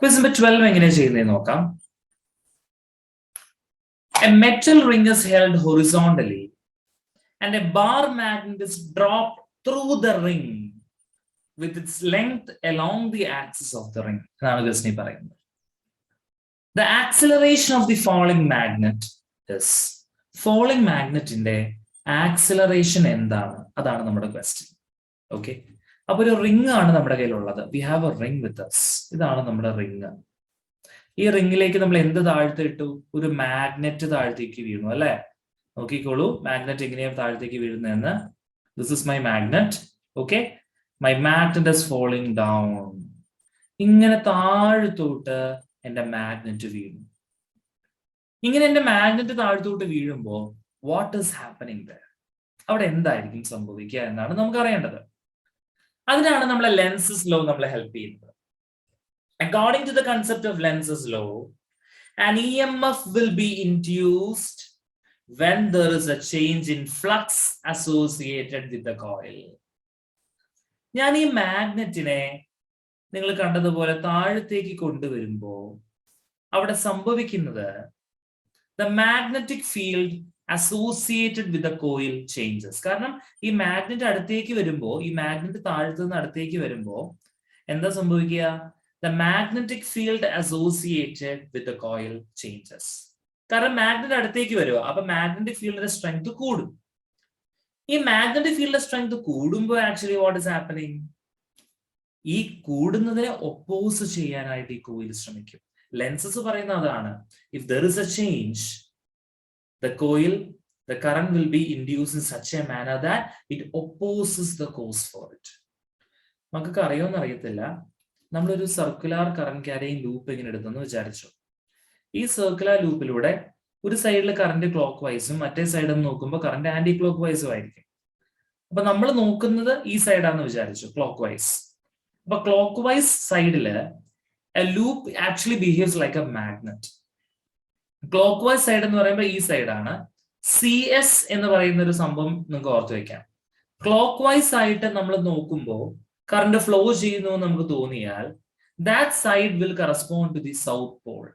Question number 12 എങ്ങനെ ചെയ്യുന്നത് നോക്കാം. A metal ring is held horizontally and a bar magnet is dropped through the ring with its length along the axis of the ring. എന്നാണ് question പറയുന്നത്. The acceleration of the falling magnet is, falling magnetന്റെ acceleration എന്താണ്? അതാണ് നമ്മുടെ question. Okay, അപ്പൊ ഒരു ring ആണ് നമ്മുടെ കയ്യിലുള്ളത്. We have A ring with us. ഇതാണ് നമ്മുടെ റിംഗ്. ഈ റിംഗിലേക്ക് നമ്മൾ എന്ത് താഴ്ത്തിട്ടു? ഒരു മാഗ്നറ്റ് താഴ്ത്തേക്ക് വീണു, അല്ലെ? നോക്കിക്കോളൂ, മാഗ്നറ്റ് എങ്ങനെയാണ് താഴ്ത്തേക്ക് വീഴുന്നതെന്ന്. This is my magnet. Okay, my magnet is falling down. ഇങ്ങനെ താഴ്ത്തോട്ട് എന്റെ മാഗ്നറ്റ് വീണു. ഇങ്ങനെ എന്റെ മാഗ്നറ്റ് താഴ്ത്തോട്ട് വീഴുമ്പോ വാട്ട് ഈസ് ഹാപ്പനിങ് ദർ? അവിടെ എന്തായിരിക്കും സംഭവിക്കുക എന്നാണ് നമുക്ക് അറിയേണ്ടത്. അതിനാണ് നമ്മളെ ലെൻസസ് ലോ നമ്മളെ ഹെൽപ്പ് ചെയ്യുന്നത്. According to the concept of Lenz's law, an EMF will be induced when there is a change in flux associated with the coil. ഞാൻ ഈ മാഗ്നറ്റിനെ നിങ്ങൾ കണ്ടതുപോലെ താഴത്തേക്ക് കൊണ്ടുവരുമ്പോ അവിടെ സംഭവിക്കുന്നത്, the magnetic field associated with the coil changes. കാരണം ഈ മാഗ്നറ്റ് അടുത്തേക്ക് വരുമ്പോ, ഈ മാഗ്നറ്റ് താഴത്തു നിന്ന് അടുത്തേക്ക് വരുമ്പോ എന്താ സംഭവിക്കുക? The magnetic field associated with the coil changes. കാരണം മാഗ്നറ്റ് അടുത്തേക്ക് വരുക, അപ്പൊ മാഗ്നറ്റിക് ഫീൽഡിന്റെ സ്ട്രെങ്ത് കൂടും. ഈ മാഗ്നറ്റിക് ഫീൽഡിന്റെ സ്ട്രെങ്ത് കൂടുമ്പോൾ ആക്ച്വലി വാട്ട് ഇസ് ഹാപ്പനിങ്? ഈ കൂടുന്നതിനെ ഒപ്പോസ് ചെയ്യാനായിട്ട് ഈ കോയിൽ ശ്രമിക്കും. ലെൻസസ് പറയുന്ന അതാണ്, if there is a change, the coil, the current will be induced in such a manner that it opposes the cause for it. നമുക്ക് അറിയോന്ന് അറിയത്തില്ല, നമ്മളൊരു സർക്കുലർ കറന്റ് ക്യാരിയിങ് ലൂപ്പ് ഇങ്ങനെ എടുത്തെന്ന് വിചാരിച്ചു. ഈ സർക്കുലർ ലൂപ്പിലൂടെ ഒരു സൈഡിൽ കറന്റ് ക്ലോക്ക് വൈസും മറ്റേ സൈഡിൽ നോക്കുമ്പോൾ കറന്റ് ആന്റി ക്ലോക്ക് വൈസും ആയിരിക്കും. അപ്പൊ നമ്മൾ നോക്കുന്നത് ഈ സൈഡാന്ന് വിചാരിച്ചു, ക്ലോക്ക് വൈസ്. അപ്പൊ ക്ലോക്ക് വൈസ് സൈഡില് a loop actually behaves like a magnet. Clock vice side എന്ന് പറയുമ്പോൾ ഈ സൈഡാണ്. CS എന്ന് പറയുന്ന ഒരു സംഭവം നിങ്ങൾക്ക് ഓർത്ത് വെക്കാം. ക്ലോക്ക് വൈസ് ആയിട്ട് നമ്മൾ നോക്കുമ്പോൾ കറന്റ് ഫ്ലോ ചെയ്യുന്നു എന്ന് നമുക്ക് തോന്നിയാൽ that side will correspond to the south pole.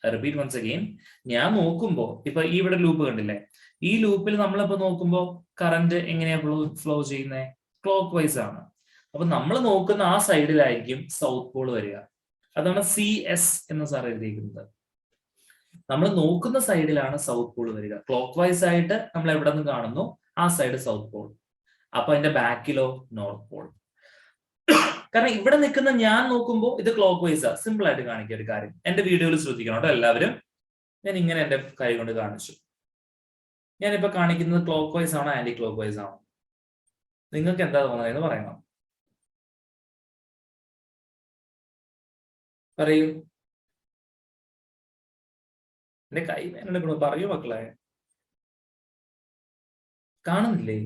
Repeat once again. ഞാൻ നോക്കുമ്പോൾ ഇപ്പൊ ഈ ഇവിടെ ലൂപ്പ് കണ്ടില്ലേ, ഈ ലൂപ്പിൽ നമ്മളിപ്പോ നോക്കുമ്പോൾ കറന്റ് എങ്ങനെയാ ഫ്ലോ ചെയ്യുന്നത്? ക്ലോക്ക് വൈസ് ആണ്. അപ്പൊ നമ്മൾ നോക്കുന്ന ആ സൈഡിലായിരിക്കും സൗത്ത് പോൾ വരിക. അതാണ് CS എന്ന് സാർ എഴുതിയിരിക്കുന്നത്. നമ്മൾ നോക്കുന്ന സൈഡിലാണ് സൗത്ത് പോൾ വരിക. ക്ലോക്ക് വൈസ് ആയിട്ട് നമ്മൾ എവിടെ നിന്ന് കാണുന്നു ആ സൈഡ് സൗത്ത് പോൾ. അപ്പൊ അതിന്റെ ബാക്കിലോ നോർത്ത് പോൾ. കാരണം ഇവിടെ നിൽക്കുന്ന ഞാൻ നോക്കുമ്പോൾ ഇത് ക്ലോക്ക് വൈസാ. സിമ്പിൾ ആയിട്ട് കാണിക്കുക ഒരു കാര്യം. എന്റെ വീഡിയോയിൽ ശ്രദ്ധിക്കണം കേട്ടോ എല്ലാവരും. ഞാൻ ഇങ്ങനെ എന്റെ കൈ കൊണ്ട് കാണിച്ചു. ഞാനിപ്പോ കാണിക്കുന്നത് ക്ലോക്ക് വൈസ് ആണോ ആന്റി ക്ലോക്ക് വൈസ് ആണോ? നിങ്ങൾക്ക് എന്താ തോന്നുന്നതെന്ന് പറയണം. പറയൂ. എന്റെ കൈ വേനെടുക്കണോ? പറയൂ മക്കളെ. കാണുന്നില്ലേ?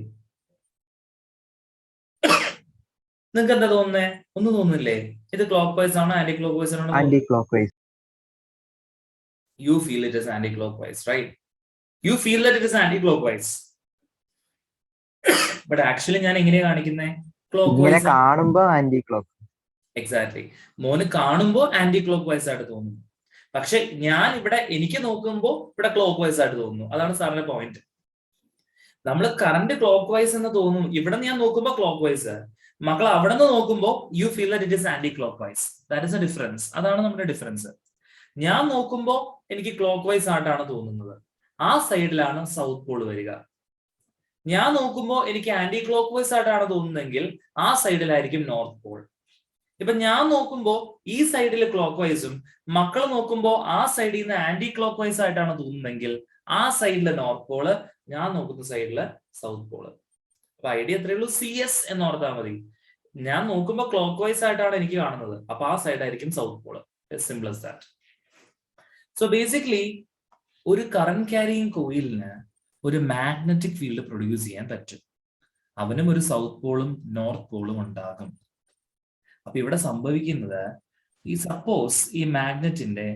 നിങ്ങൾക്ക് എന്താ തോന്നുന്നേ? ഒന്നും തോന്നുന്നില്ലേ? ഇത് ക്ലോക്ക് വൈസ് ആണോ ആന്റി ക്ലോക്ക് വൈസ് ആണോ?
Anticlockwise.
You feel it is anti-clockwise, right? You feel that it is anti-clockwise. But actually ഞാൻ എങ്ങനെയാ കാണിക്കുന്നത്?
ഇങ്ങനെ കാണുമ്പോ ആന്റി ക്ലോക്ക്.
എക്സാക്ട്ലി. മോന് കാണുമ്പോൾ ആന്റി ക്ലോക്ക് വൈസ് ആയിട്ട് തോന്നുന്നു. പക്ഷെ ഞാൻ ഇവിടെ എനിക്ക് നോക്കുമ്പോൾ ഇവിടെ ക്ലോക്ക് വൈസ് ആയിട്ട് തോന്നുന്നു. അതാണ് സാറിന്റെ പോയിന്റ്. നമ്മൾ കറന്റ് ക്ലോക്ക് വൈസ് എന്ന് തോന്നും. ഇവിടെ ഞാൻ നോക്കുമ്പോൾ ക്ലോക്ക് വൈസ്. മക്കൾ അവിടെ നിന്ന് നോക്കുമ്പോൾ you feel that it is anticlockwise. That is a difference. അതാണ് നമ്മുടെ ഡിഫറൻസ്. ഞാൻ നോക്കുമ്പോൾ എനിക്ക് ക്ലോക്ക് വൈസ് ആയിട്ടാണ് തോന്നുന്നത്. ആ സൈഡിലാണ് സൗത്ത് പോൾ വരിക. ഞാൻ നോക്കുമ്പോൾ എനിക്ക് ആന്റി ക്ലോക്ക് വൈസ് ആയിട്ടാണ് തോന്നുന്നതെങ്കിൽ ആ സൈഡിലായിരിക്കും നോർത്ത് പോൾ. ഇപ്പൊ ഞാൻ നോക്കുമ്പോൾ ഈ സൈഡിൽ ക്ലോക്ക് വൈസും മക്കൾ നോക്കുമ്പോൾ ആ സൈഡിൽ നിന്ന് ആന്റി ക്ലോക്ക് വൈസ് ആയിട്ടാണ് തോന്നുന്നതെങ്കിൽ ആ സൈഡിലെ നോർത്ത് പോള്, ഞാൻ നോക്കുന്ന സൈഡില് സൗത്ത് പോള്. അപ്പൊ ഐഡിയ എത്രയേ ഉള്ളൂ? CS എന്ന് ഓർത്താൽ മതി. ഞാൻ നോക്കുമ്പോൾ ക്ലോക്ക് വൈസ് ആയിട്ടാണ് എനിക്ക് കാണുന്നത്. അപ്പൊ ആ സൈഡായിരിക്കും south pole. Simple as that. So basically ഒരു കറന്റ് ക്യാരിയിങ് കോയിലിന് ഒരു മാഗ്നറ്റിക് ഫീൽഡ് പ്രൊഡ്യൂസ് ചെയ്യാൻ പറ്റും. അവനും ഒരു സൗത്ത് പോളും നോർത്ത് പോളും ഉണ്ടാകും. അപ്പൊ ഇവിടെ സംഭവിക്കുന്നത്, ഈ സപ്പോസ് ഈ മാഗ്നറ്റിന്റെ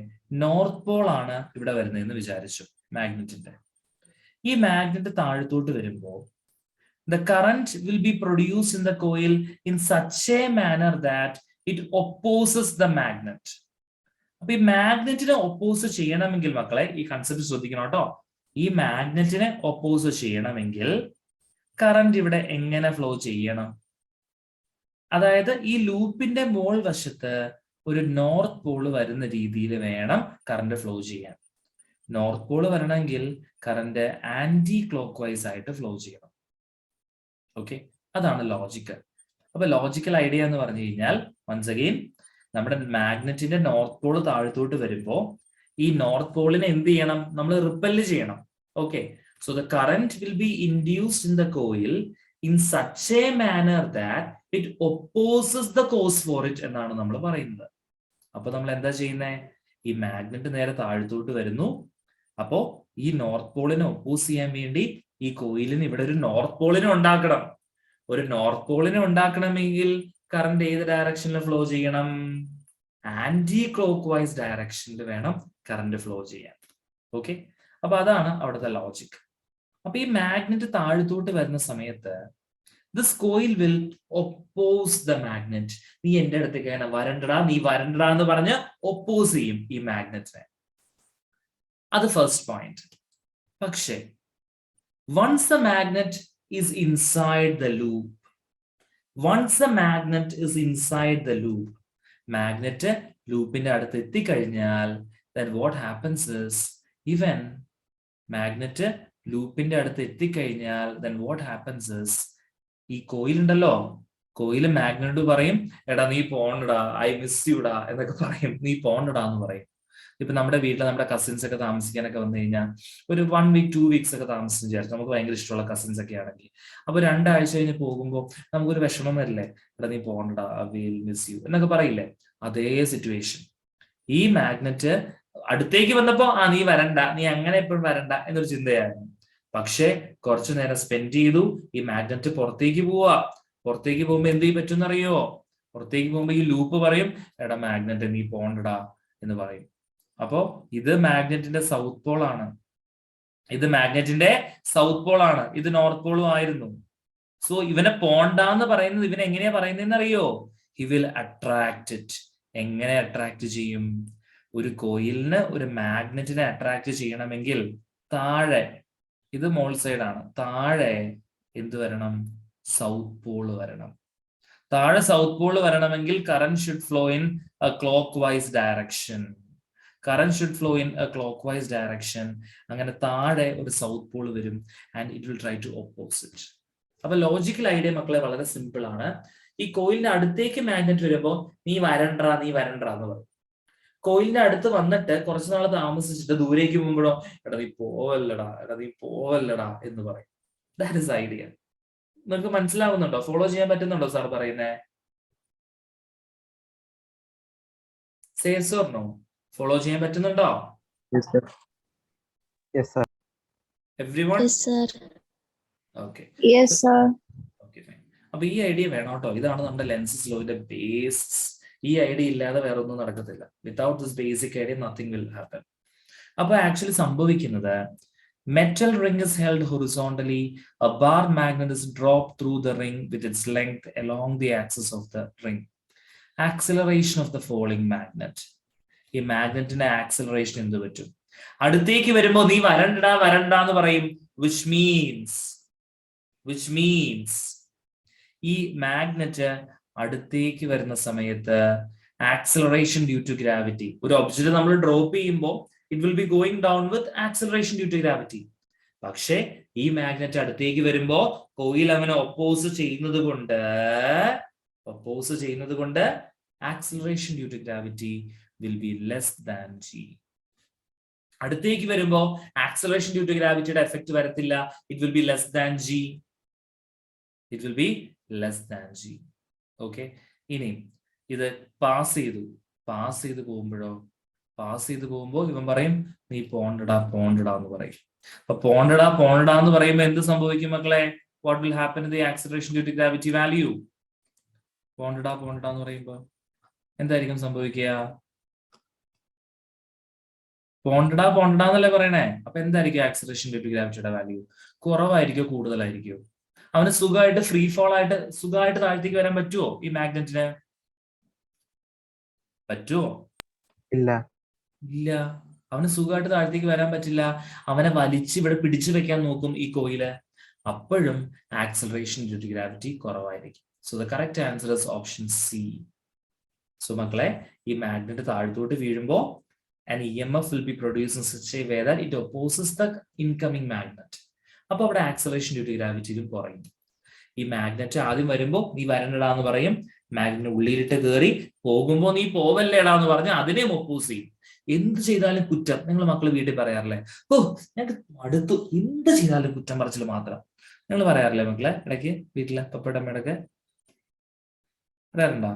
നോർത്ത് പോൾ ആണ് ഇവിടെ വരുന്നതെന്ന് വിചാരിച്ചു. മാഗ്നറ്റിന്റെ ഈ മാഗ്നറ്റ് താഴത്തോട്ട് വരുമ്പോൾ the current will be produced in the coil in such a manner that it opposes the magnet. അപ്പൊ ഈ മാഗ്നറ്റിനെ ഒപ്പോസ് ചെയ്യണമെങ്കിൽ മക്കളെ ഈ കൺസെപ്റ്റ് ശ്രദ്ധിക്കണം കേട്ടോ. ഈ മാഗ്നറ്റിനെ ഒപ്പോസ് ചെയ്യണമെങ്കിൽ കറന്റ് ഇവിടെ എങ്ങനെ ഫ്ലോ ചെയ്യണം? അതായത് ഈ ലൂപ്പിന്റെ മോൾ വശത്ത് ഒരു നോർത്ത് പോൾ വരുന്ന രീതിയിൽ വേണം കറന്റ് ഫ്ലോ ചെയ്യാൻ. നോർത്ത് പോൾ വരണമെങ്കിൽ കറന്റ് ആന്റി ക്ലോക്ക് വൈസ് ആയിട്ട് ഫ്ലോ ചെയ്യണം. ഓക്കെ, അതാണ് ലോജിക്കൽ. അപ്പൊ ലോജിക്കൽ ഐഡിയ എന്ന് പറഞ്ഞു കഴിഞ്ഞാൽ വൺസ് അഗെയിൻ നമ്മുടെ മാഗ്നറ്റിന്റെ നോർത്ത് പോൾ താഴത്തോട്ട് വരുമ്പോ ഈ നോർത്ത് പോളിനെ എന്ത് ചെയ്യണം? നമ്മൾ റിപ്പല് ചെയ്യണം. Okay, so the current will be induced in the coil in such a manner that it opposes the cause for it എന്നാണ് നമ്മൾ പറയുന്നത്. അപ്പൊ നമ്മൾ എന്താ ചെയ്യുന്നത്? ഈ മാഗ്നറ്റ് നേരെ താഴത്തോട്ട് വരുന്നു. അപ്പോ ഈ നോർത്ത് പോളിനെ ഒപ്പോസ് ചെയ്യാൻ വേണ്ടി ഈ കോയിലിന് ഇവിടെ ഒരു നോർത്ത് പോളിനെ ഉണ്ടാക്കണം. ഒരു നോർത്ത് പോളിനെ ഉണ്ടാക്കണമെങ്കിൽ കറന്റ് ഏത് ഡയറക്ഷനിൽ ഫ്ലോ ചെയ്യണം? ആന്റി ക്ലോക്ക് വൈസ് ഡയറക്ഷനിൽ വേണം കറന്റ് ഫ്ലോ ചെയ്യാൻ. ഓക്കെ, അപ്പൊ അതാണ് അവിടുത്തെ ലോജിക്. അപ്പൊ ഈ മാഗ്നറ്റ് താഴത്തോട്ട് വരുന്ന സമയത്ത് this coil will oppose the magnet. നീ എന്റെ അടുത്തേക്ക് വരണ്ടടാ, നീ വരണ്ടടാ എന്ന് പറഞ്ഞ് ഒപ്പോസ് ചെയ്യും ഈ മാഗ്നറ്റിനെ. അത് ഫസ്റ്റ് പോയിന്റ്. പക്ഷേ once the magnet is inside the loop, magnet ലൂപ്പിന്റെ അടുത്ത് എത്തിക്കഴിഞ്ഞാൽ then what happens is, even magnet ലൂപ്പിന്റെ അടുത്ത് എത്തിക്കഴിഞ്ഞാൽ then what happens is, ഈ കോയിൽ ഉണ്ടല്ലോ, കോയിൽ മാഗ്നറ്റ് പറയും, എടാ നീ പോണ്ടടാ, ഐ മിസ് യുടാ എന്നൊക്കെ പറയും, നീ പോണ്ടടാ എന്ന് പറയും. ഇപ്പൊ നമ്മുടെ വീട്ടിൽ നമ്മുടെ കസിൻസ് ഒക്കെ താമസിക്കാനൊക്കെ വന്നു കഴിഞ്ഞാൽ ഒരു 1 week 2 weeks ഒക്കെ താമസിച്ചു വിചാരിച്ചു, നമുക്ക് ഭയങ്കര ഇഷ്ടമുള്ള കസിൻസ് ഒക്കെ ആണെങ്കിൽ. അപ്പൊ 2 ആഴ്ച കഴിഞ്ഞ് പോകുമ്പോൾ നമുക്കൊരു വിഷമം വരില്ലേ? എടാ നീ പോണ്ടടാ, വിൽ മിസ് യു എന്നൊക്കെ പറയില്ലേ? അതേ സിറ്റുവേഷൻ. ഈ മാഗ്നറ്റ് അടുത്തേക്ക് വന്നപ്പോ നീ വരണ്ട, നീ അങ്ങനെ എപ്പോഴും വരണ്ട എന്നൊരു ചിന്തയായിരുന്നു. പക്ഷെ കുറച്ചു നേരം സ്പെൻഡ് ചെയ്തു, ഈ മാഗ്നറ്റ് പുറത്തേക്ക് പോവാ. പുറത്തേക്ക് പോകുമ്പോ എന്ത് പറ്റുമെന്നറിയോ? പുറത്തേക്ക് പോകുമ്പോ ഈ ലൂപ്പ് പറയും, എടാ മാഗ്നറ്റ് നീ പോണ്ടടാ എന്ന് പറയും. അപ്പോ ഇത് മാഗ്നറ്റിന്റെ സൗത്ത് പോൾ ആണ്, ഇത് മാഗ്നറ്റിന്റെ സൗത്ത് പോൾ ആണ്, ഇത് നോർത്ത് പോളും ആയിരുന്നു. സോ ഇവനെ പോണ്ടാന്ന് പറയുന്നത് ഇവനെ എങ്ങനെയാ പറയുന്നതെന്ന് അറിയോ? He will attract it. എങ്ങനെ അട്രാക്ട് ചെയ്യും? ഒരു കോയിലിന് ഒരു മാഗ്നറ്റിനെ അട്രാക്ട് ചെയ്യണമെങ്കിൽ താഴെ, ഇത് മോൾ സൈഡ് ആണ്, താഴെ എന്ത് വരണം? സൗത്ത് പോൾ വരണം. താഴെ സൗത്ത് പോൾ വരണമെങ്കിൽ current should flow in a clockwise direction. Current should flow in a clockwise direction. അങ്ങനെ താഴെ ഒരു സൗത്ത് പോൾ വരും and it will try to opposite. അപ്പൊ ലോജിക്കൽ ഐഡിയ മക്കളെ വളരെ സിമ്പിൾ ആണ്. ഈ കോയിലിന്റെ അടുത്തേക്ക് മാഗ്നറ്റ് വരുമ്പോൾ നീ വരണ്ട എന്ന് പറയും. കോയിലിന്റെ അടുത്ത് വന്നിട്ട് കുറച്ചു നാൾ താമസിച്ചിട്ട് ദൂരേക്ക് പോകുമ്പോഴോ എടാ നീ പോവല്ലടാ എന്ന് പറയും. That is idea. നിങ്ങൾക്ക് മനസ്സിലാവുന്നുണ്ടോ? ഫോളോ ചെയ്യാൻ പറ്റുന്നുണ്ടോ സാർ പറയുന്നേ? Says or no? ഫോളോ ചെയ്യാൻ പറ്റുന്നുണ്ടോ?
Yes, sir.
Everyone?
Yes, sir.
Okay.
Yes, sir.
Okay fine. അപ്പൊ ഈ ഐഡിയ വേണം കേട്ടോ. ഇതാണ് നമ്മുടെ ലെൻസസ് ലോയുടെ ബേസ്. ഈ ഐഡിയ ഇല്ലാതെ വേറെ ഒന്നും നടക്കത്തില്ല. Without this basic idea nothing will happen. അപ്പൊ ആക്ച്വലി സംഭവിക്കുന്നത്, metal ring is held horizontally. A bar magnet is dropped through the ring with its length along the axis of the ring. Acceleration of the falling magnet. ഈ മാഗ്നറ്റിന്റെ acceleration എന്ത് പറ്റും? അടുത്തേക്ക് വരുമ്പോ നീ വരണ്ട എന്ന് പറയും. വിച്ച് മീൻസ് ഈ മാഗ്നറ്റ് അടുത്തേക്ക് വരുന്ന സമയത്ത് ആക്സിലറേഷൻ ഡ്യൂ ടു ഗ്രാവിറ്റി. ഒരു ഒബ്ജക്റ്റ് നമ്മൾ ഡ്രോപ്പ് ചെയ്യുമ്പോൾ it will be going down with acceleration due to gravity. പക്ഷേ ഈ മാഗ്നറ്റ് അടുത്തേക്ക് വരുമ്പോ കോയിൽ അവനെ ഒപ്പോസ് ചെയ്യുന്നത് കൊണ്ട് acceleration due to gravity will be less than g. അടുത്തേക്ക് വരുമ്പോ ആക്സിലറേഷൻ ഡ്യൂ ടു ഗ്രാവിറ്റിയുടെ എഫക്ട് വരത്തില്ല. it will be less than g. Okay. ഇനി ഇത് പാസ് ചെയ്ത് പോകുമ്പോ ഇവൻ പറയും നീ പോണ്ടടാ എന്ന് പറയും. അപ്പൊ പോണ്ടടാ എന്ന് പറയുമ്പോ എന്ത് സംഭവിക്കും മക്കളെ? What will happen in the acceleration due to gravity value? പോണ്ടടാ എന്ന് പറയുമ്പോ എന്തായിരിക്കും സംഭവിക്കുക? പോണ്ടടാ എന്നല്ലേ പറയണേ. അപ്പൊ എന്തായിരിക്കും ആക്സിലറേഷൻ ഡ്യൂ ടു ഗ്രാവിറ്റിയുടെ വാല്യൂ? കുറവായിരിക്കോ കൂടുതലായിരിക്കോ? അവന് സുഖമായിട്ട് ഫ്രീ ഫോൾ ആയിട്ട് സുഖമായിട്ട് താഴത്തേക്ക് വരാൻ പറ്റുമോ? ഈ മാഗ്നറ്റിന് പറ്റുമോ?
ഇല്ല.
അവന് സുഖമായിട്ട് താഴത്തേക്ക് വരാൻ പറ്റില്ല. അവനെ വലിച്ച് ഇവിടെ പിടിച്ചു വെക്കാൻ നോക്കും ഈ കോയില്. അപ്പോഴും ആക്സിലറേഷൻ ഡ്യൂ ടു ഗ്രാവിറ്റി കുറവായിരിക്കും. So the correct answer is option C. So മക്കളെ, ഈ മാഗ്നറ്റ് താഴത്തോട്ട് വീഴുമ്പോ an EMF will be produced in such a way that it opposes the incoming magnet. അപ്പൊ അവിടെ ആക്സിലറേഷൻ ഡ്യൂ ടു ഗ്രാവിറ്റിയിലും കുറയും. ഈ magnet ആദ്യം വരുമ്പോ നീ വരണ്ടടാ എന്ന് പറയും. മാഗ്നറ്റ് ഉള്ളിലിട്ട് കയറി പോകുമ്പോ നീ പോവല്ലേടാ എന്ന് പറഞ്ഞ് അതിനെയും ഒപ്പോസ് ചെയ്യും. എന്ത് ചെയ്താലും കുറ്റം. നിങ്ങൾ മക്കൾ വീട്ടിൽ പറയാറില്ലേ? ഓ ഞങ്ങൾക്ക് മടുത്തു, എന്ത് ചെയ്താലും കുറ്റം പറച്ചിൽ മാത്രം. നിങ്ങൾ പറയാറില്ലേ മക്കളെ ഇടയ്ക്ക് വീട്ടിലെ പപ്പയുടെ അമ്മയുടെയൊക്കെ പറയാറുണ്ടോ?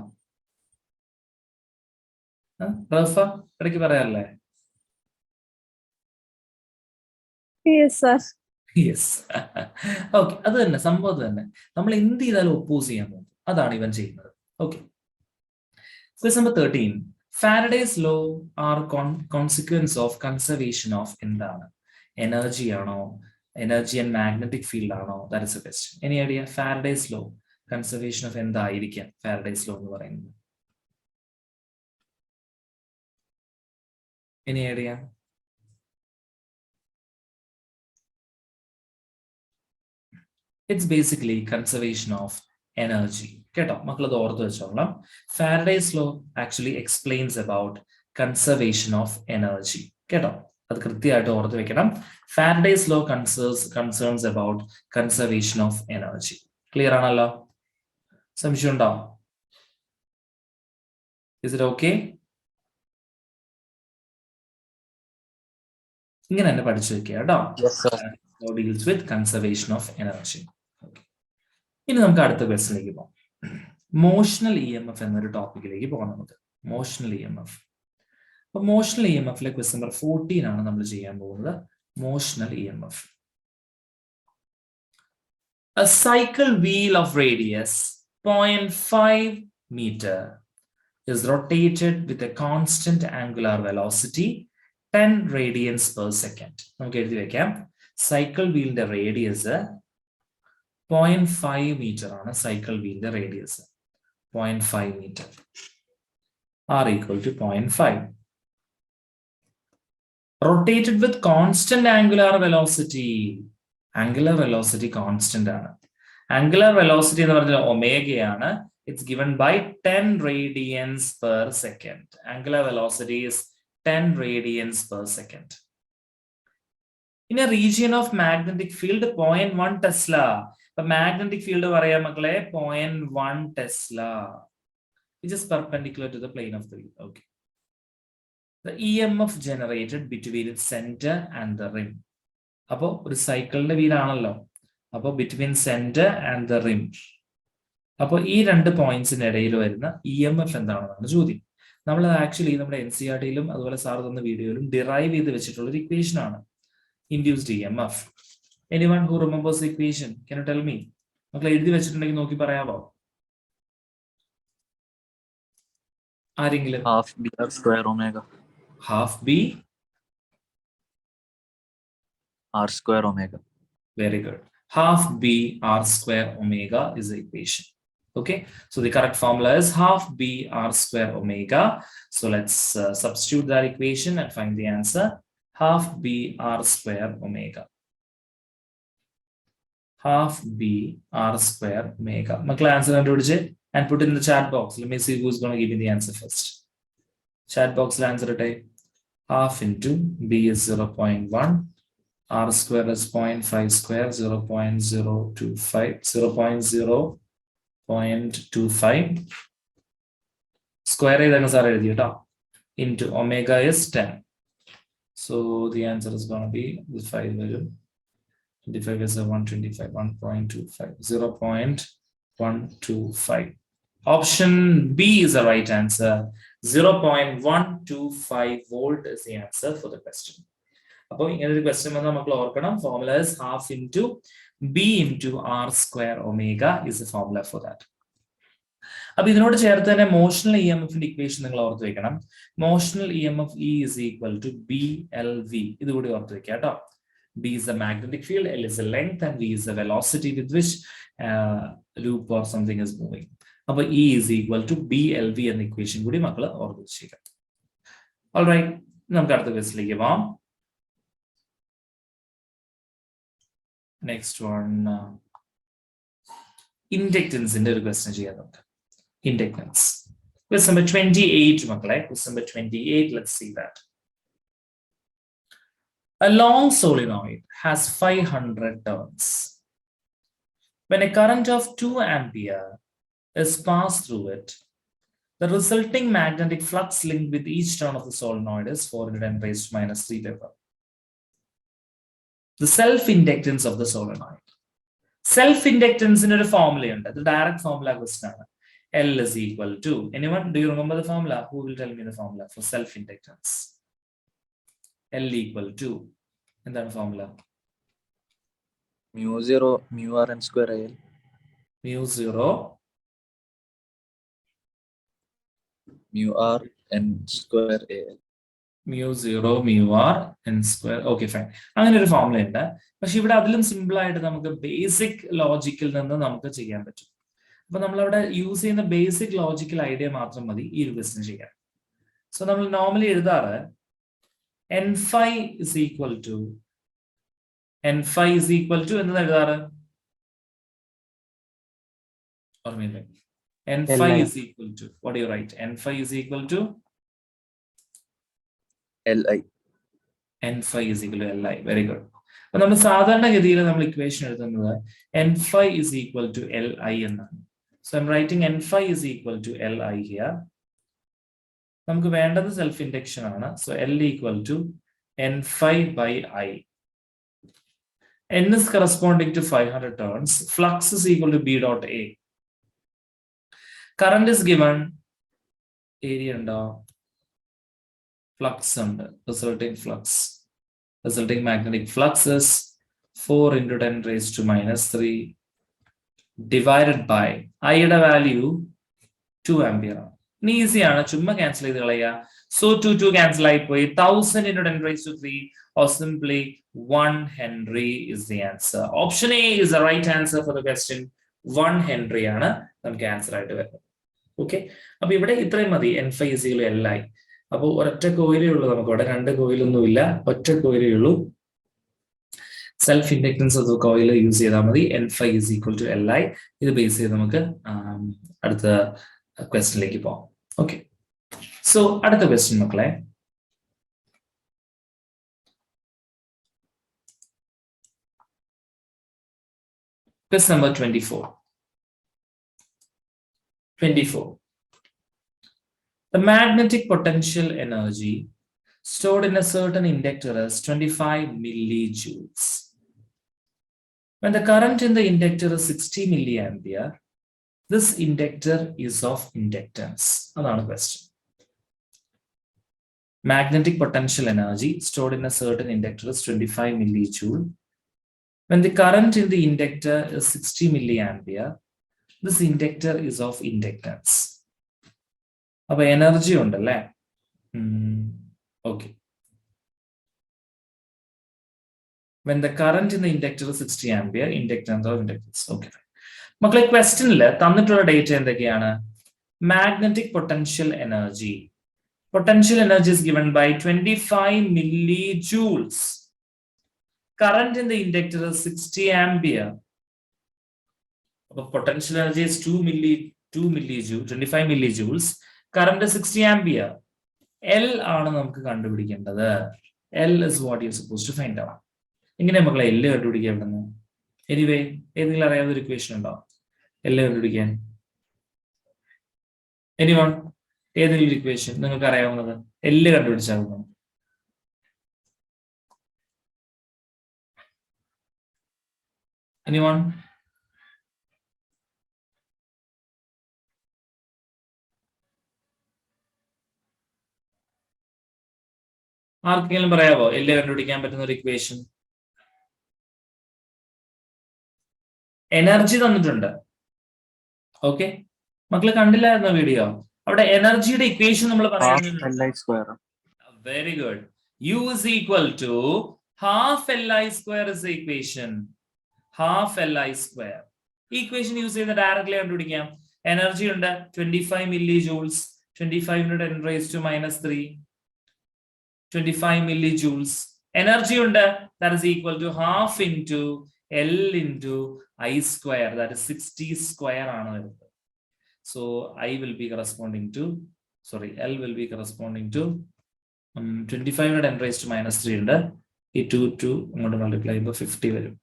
റഫ ഇടയ്ക്ക് പറയാറില്ലേ? യെസ്. ഓക്കെ. അത് തന്നെ സംഭവം തന്നെ. നമ്മൾ എന്ത് ചെയ്താലും ഒപ്പോസ് ചെയ്യാൻ പോകും. അതാണ് ഇവൻ ചെയ്യുന്നത്. Okay. Question number 13. Faraday's law are consequence of conservation of എന്താണ്? എനർജി ആണോ? എനർജി ആൻഡ് മാഗ്നറ്റിക് ഫീൽഡ് ആണോ? That is A question. Any idea? Faraday's law conservation of എന്തായിരിക്കാം Faraday's law എന്ന് പറയുന്നത്? Any idea? It's basically conservation of energy. കേട്ടോ മക്കൾ, അത് ഓർത്ത് വെച്ചോളാം. Faraday's law actually explains about conservation of energy. കേട്ടോ, അത് കൃത്യമായിട്ട് ഓർത്ത് വെക്കണം. Faraday's law concerns about conservation of energy. Clear ആണല്ലോ? സംശയം ഉണ്ടോ? Is it okay? ഇങ്ങനെ തന്നെ പഠിച്ചു വെക്കുക കേട്ടോ. Law deals with conservation of energy. Okay. ഇനി നമുക്ക് അടുത്ത ക്വസ്റ്റിലേക്ക് പോകാം. മോഷണൽ EMF എന്നൊരു ടോപ്പിക്കിലേക്ക് പോകാം നമുക്ക്. Motional EMF. അപ്പൊ മോഷണൽ EMFലെ ക്വസ്റ്റ്യൻ നമ്പർ 14 ആണ് നമ്മൾ ചെയ്യാൻ പോകുന്നത്. Motional EMF. A cycle wheel of radius 0.5 meter is rotated with a constant angular velocity 10 radians per second. നമുക്ക് എഴുതി വെക്കാം. സൈക്കിൾ വീലിന്റെ റേഡിയസ് 0.5 മീറ്റർ ആണ്. സൈക്കിൾ വീലിന്റെ radius 0.5 metre R equal to 0.5. Rotated with constant angular velocity. Angular velocity constant ആണ്. Angular velocity എന്ന് പറഞ്ഞാൽ ഒമേഗയാണ്. It's given by 10 radians per second. Angular velocity is 10 radians per second. In a region of magnetic field, 0.1 Tesla. The magnetic field പറയാം മക്കളെ 0.1 Tesla, which is perpendicular to the plane of the wheel. Okay. The EMF generated between its center and the rim. അപ്പോൾ ഒരു സൈക്കിളിന്റെ വീലാണല്ലോ. അപ്പോൾ between center and the rim. അപ്പോൾ ഈ രണ്ട് പോയിന്റ്സിന് ഇടയിൽ വരുന്ന EMF എന്താണെന്നാണ് ചോദ്യം. നമ്മൾ ആക്ച്വലി നമ്മുടെ NCERT-യിലും അതുപോലെ സാർ തന്ന വീഡിയോയിലും ഡിറൈവ് ചെയ്ത് വെച്ചിട്ടുള്ള ഒരു ഇക്വേഷൻ ആണ് induced EMF. Anyone who remembers the equation, can you tell me? മക്കളെ എഴുതി വെച്ചിട്ടുണ്ടെങ്കിൽ നോക്കി പറയാമോ? ആരെങ്കിലും?
half b r square omega.
Half b
R square omega.
Very good. Half b r square omega is the equation. Okay, so the correct formula is half b r square omega. So let's substitute that equation and find the answer. Half b r square omega. Half b r square omega. Makla answer and put it in the chat box. Let me see who's going to give me the answer first. Chat box answer it. Half into b is 0.1. R square is 0.5 square, 0.025, 0.025. Square into omega is 10. So the answer is going to be the 5 value. 25 is 125, 1.25, 0.125. Option B is the right answer. 0.125 volt is the answer for the question. അപ്പോൾ ഇങ്ങനെ ഒരു question വന്നാൽ നമ്മൾ ഓർക്കണം, formula is half into b into r square omega is the formula for that. അപ്പൊ ഇതിനോട് ചേർത്ത് തന്നെ മോഷണൽ EMFന്റെ ഇക്വേഷൻ നിങ്ങൾ ഓർത്ത് വെക്കണം. Motional EMF E is equal to BLV. ഇതുകൂടി ഓർത്ത് വെക്കുക കേട്ടോ. B is the magnetic field, L is the length, and V is the velocity with which loop or something is moving. അപ്പൊ E is equal to BLV എന്ന equation കൂടി മക്കൾ ഓർത്ത് വെച്ചേക്കാം. ഓൾറൈറ്റ്, നമുക്ക് അടുത്ത ക്വസ്റ്റിലേക്ക് പോവാം. Next one, inductance in the question ചെയ്യാം. Inductance. Question number 28, മക്കളെ. Question number 28, let's see that. A long solenoid has 500 turns. When a current of 2 ampere is passed through it, the resulting magnetic flux linked with each turn of the solenoid is 410 raised to minus 3 Weber. The self-inductance of the solenoid. Self-inductance in a formula, the direct formula question. L is equal to, anyone, do you remember the formula? Who will tell me the formula for self-inductance? L equal to, in that formula?
Mu 0 mu r n square al.
Mu 0
mu r n square al.
mu 0 mu r n square. Okay, fine. അങ്ങനെ ഒരു formula ഉണ്ട്. പക്ഷെ ഇവിടെ അതിലും simple ആയിട്ട് നമുക്ക് basic ലോജിക്കിൽ നിന്ന് നമുക്ക് ചെയ്യാൻ പറ്റും. അപ്പൊ നമ്മൾ അവിടെ യൂസ് ചെയ്യുന്ന ബേസിക് ലോജിക്കൽ ഐഡിയ മാത്രം മതി ഈ ഒരു ക്വസ്റ്റ്യൻ ചെയ്യാൻ. സോ നമ്മൾ normally എഴുതാറ് n5 is equal to എന്ന് എഴുതാറ് ഓർമ്മയില്ലേ? n5 is equal to, what do you write? n5 is equal to
li.
n5 is equal to li. Very good. അപ്പൊ നമ്മൾ സാധാരണഗതിയിൽ നമ്മൾ ഇക്വേഷൻ എഴുതുന്നത് n5 is equal to li എന്നാണ്. So I'm writing n5 is equal to li here. നമുക്ക് വേണ്ടത് self induction ആണ്. So L equal to n5 by I. N is corresponding to 500 turns. Flux is equal to B dot A. Current is given. Area ഉണ്ടോ? Flux ഉണ്ട്. Resulting magnetic flux is 4 into 10 raised to minus 3 divided by I യുടെ value 2 ampere. Easy ആണ്, ചുമ്മാ cancel ചെയ്ത് കളയുക. So 2 cancel ആയി പോയി. 1000 into 10 raised to 3 or simply 1 Henry is the answer. Option A is the right answer for the question. 1 Henry ആണ് നമുക്ക് answer ആയിട്ട് വരുന്നത്. ഓക്കെ, അപ്പൊ ഇവിടെ ഇത്രയും മതി. n5 is equal to li. അപ്പോൾ ഒരൊറ്റ കോയിലേ ഉള്ളൂ നമുക്ക് അവിടെ, രണ്ട് കോയിലൊന്നും ഇല്ല, ഒറ്റ കോയിലേ ഉള്ളൂ. Self inductance of coil use ചെയ്താൽ മതി. L5 is equal to Li. ഇത് ബേസ് ചെയ്ത് നമുക്ക് അടുത്ത ക്വസ്റ്റ്യനിലേക്ക് പോകാം. ഓക്കെ, സോ അടുത്ത ക്വസ്റ്റ്യൻ മക്കളെ, question number 24. The magnetic potential energy stored in a certain inductor is 25 millijoules. When the current in the inductor is 60 milliampere, this inductor is of inductance. That's the question. Magnetic potential energy stored in a certain inductor is 25 millijoule. When the current in the inductor is 60 milliampere, this inductor is of inductance. Now, energy ഉണ്ടല്ലേ? Okay. When the current in the inductor is 60 ampere, inductance or inductance. Okay. മക്കളെ ക്വസ്റ്റ്യനിൽ തന്നിട്ടുള്ള data എന്തൊക്കെയാണ്? Magnetic potential energy. Potential energy is given by 25 millijoules. Current in the inductor is 60 ampere. Potential energy is 2 millijoules, 25 millijoules. Current is 60 ampere. L ആണ് നമുക്ക് കണ്ടുപിടിക്കേണ്ടത്. L is what you are supposed to find out. എങ്ങനെ മക്കളെ L കണ്ടുപിടിക്കേണ്ടത്? Anyway, ഏതെങ്കിലും അറിയാവുന്ന ഒരു equation ഉണ്ടോ L കണ്ടുപിടിക്കാൻ? എനിവൺ, ഏതെങ്കിലും ഒരു ഇക്വേഷൻ നിങ്ങൾക്ക് അറിയാവുന്നത് L കണ്ടുപിടിച്ചാകുന്നു? എനിവൺ? ആർക്കെങ്കിലും പറയാവോ L കണ്ടുപിടിക്കാൻ പറ്റുന്ന ഒരു ഇക്വേഷൻ? എനർജി തന്നിട്ടുണ്ട്. ഓക്കെ, മക്കള് കണ്ടില്ലായിരുന്നോ വീഡിയോ? അവിടെ എനർജിയുടെ ഇക്വേഷൻ നമ്മൾ പറയുന്നത് very good. U is equal to half Li square is the equation. Half Li square. Equation use ചെയ്ത് ഡയറക്ട്ലി കണ്ടുപിടിക്കാം. എനർജി ഉണ്ട് 25 millijoules. 25 × 10⁻³ 25 millijoules. Energy ഉണ്ട്, that is equal to half into L into I square, that is 60 square ആണ് വരുന്നത്. So I will be corresponding to, sorry, L will be corresponding to 25 × 10⁻³ ഉണ്ട്. ഈ 2 അങ്ങോട്ട് multiply ചെയ്യുമ്പോൾ 50 വരും.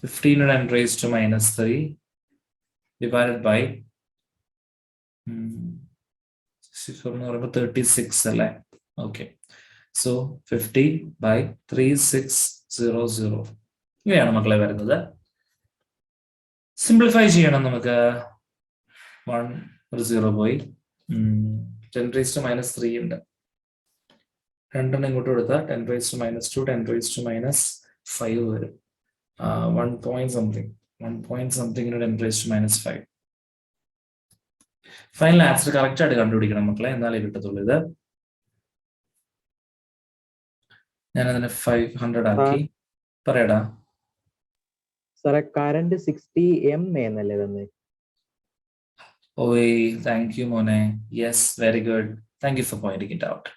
15 × 10⁻³ divided by 36 അല്ലേ? Okay, so 50/3600 ഇങ്ങനെയാണ് മക്കളെ വരുന്നത്. സിംപ്ലിഫൈ ചെയ്യണം നമുക്ക്. 1 ഒരു 0 പോയി. 10⁻³ ഉണ്ട്. രണ്ടെണ്ണം ഇങ്ങോട്ട് കൊടുത്താൽ 10⁻², 10⁻5 വരും. 1 point something × 10⁻5. Final answer correct ആയിട്ട് കണ്ടുപിടിക്കണം മക്കളെ, എന്നാലേ കിട്ടത്തുള്ളൂ. ഇത് ഞാനതിനെ 500 ആക്കി. പറയടാ
സാറേ, കറന്റ് 60 എന്നല്ലേ തന്നെ?
ഓയ്, താങ്ക് യു മോനെ. Yes, very good. Thank you for pointing it out.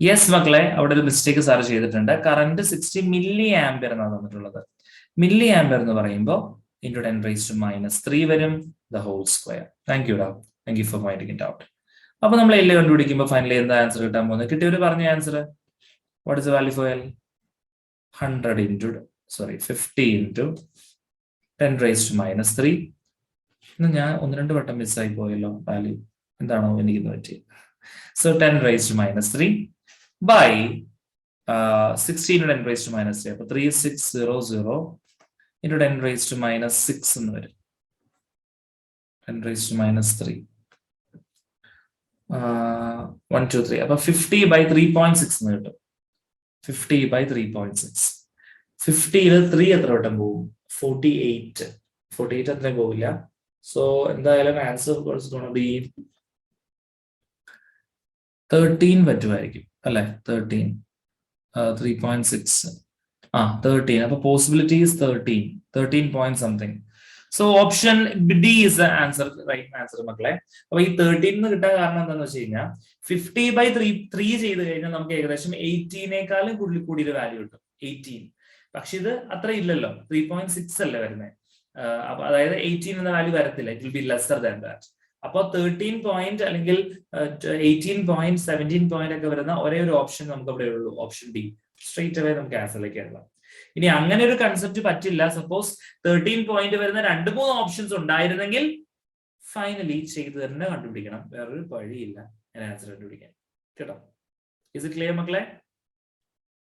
Yes മക്കളെ, അവിടെ ഒരു മിസ്റ്റേക്ക് സാർ ചെയ്തിട്ടുണ്ട്. കറന്റ് 60 മില്ലി ആംപിയർ എന്നാണ് തന്നിട്ടുള്ളത്. മില്ലി ആംപിയർ എന്ന് പറയുമ്പോൾ × 10⁻³ വരും, the whole square. Thank you ഡാ, thank you for pointing it out. അപ്പൊ നമ്മൾ L കണ്ടുപിടിക്കുമ്പോൾ ഫൈനലി എന്താ ആൻസർ കിട്ടാൻ പോകുന്നത്? കിട്ടിയവര് പറഞ്ഞ answer what is the value for L? 50 × 10⁻³ ഞാൻ 1-2 വട്ടം മിസ്സായി പോയല്ലോ വാല്യൂ. എന്താണോ എനിക്ക് പറ്റി? So 10⁻³ by 16 × 10⁻³. അപ്പൊ 3600 × 10⁻6 എന്ന് വരും. 10⁻³ 1 2 3. അപ്പൊ 50/3.6 എന്ന് കിട്ടും. 50/3.6. 50-ൽ 3 എത്ര വട്ടം പോകും? 48. 48 അത്രയും പോകില്ല. സോ എന്തായാലും ആൻസർ 13 പറ്റുമായിരിക്കും അല്ലെ? 13 3.6 13. അപ്പൊ possibility is 13 point something. So option D is the answer, right answer മക്കളെ. അപ്പൊ ഈ 13 കിട്ടാൻ കാരണം എന്താണെന്ന് വെച്ച് കഴിഞ്ഞാൽ 50/3 ചെയ്ത് കഴിഞ്ഞാൽ നമുക്ക് ഏകദേശം 18നേക്കാളും കൂടിയൊരു വാല്യൂ കിട്ടും. 18 പക്ഷെ ഇത് അത്ര ഇല്ലല്ലോ, 3.6 അല്ലേ വരുന്നത്. അപ്പൊ അതായത് 18 എന്ന വാല്യൂ വരത്തില്ല, it will be lesser than that. അപ്പൊ 13 പോയിന്റ് അല്ലെങ്കിൽ 18 പോയിന്റ് 17 പോയിന്റ് ഒക്കെ വരുന്ന ഒരേ ഒരു ഓപ്ഷൻ നമുക്ക് അവിടെ ഉള്ളൂ, ഓപ്ഷൻ ഡി. സ്ട്രേറ്റ് അവേ നമുക്ക് ആൻസറിലേക്ക് എഴുതാം. ഇനി അങ്ങനെ ഒരു കൺസെപ്റ്റ് പറ്റില്ല, സപ്പോസ് 13 പോയിന്റ് വരുന്ന 2-3 ഓപ്ഷൻസ് ഉണ്ടായിരുന്നെങ്കിൽ ഫൈനലി ചെയ്ത് തന്നെ കണ്ടുപിടിക്കണം, വേറൊരു വഴിയില്ല ആൻസർ കണ്ടുപിടിക്കാൻ. കേട്ടോ? ഇസ് ഇറ്റ് ക്ലിയർ മക്കളെ?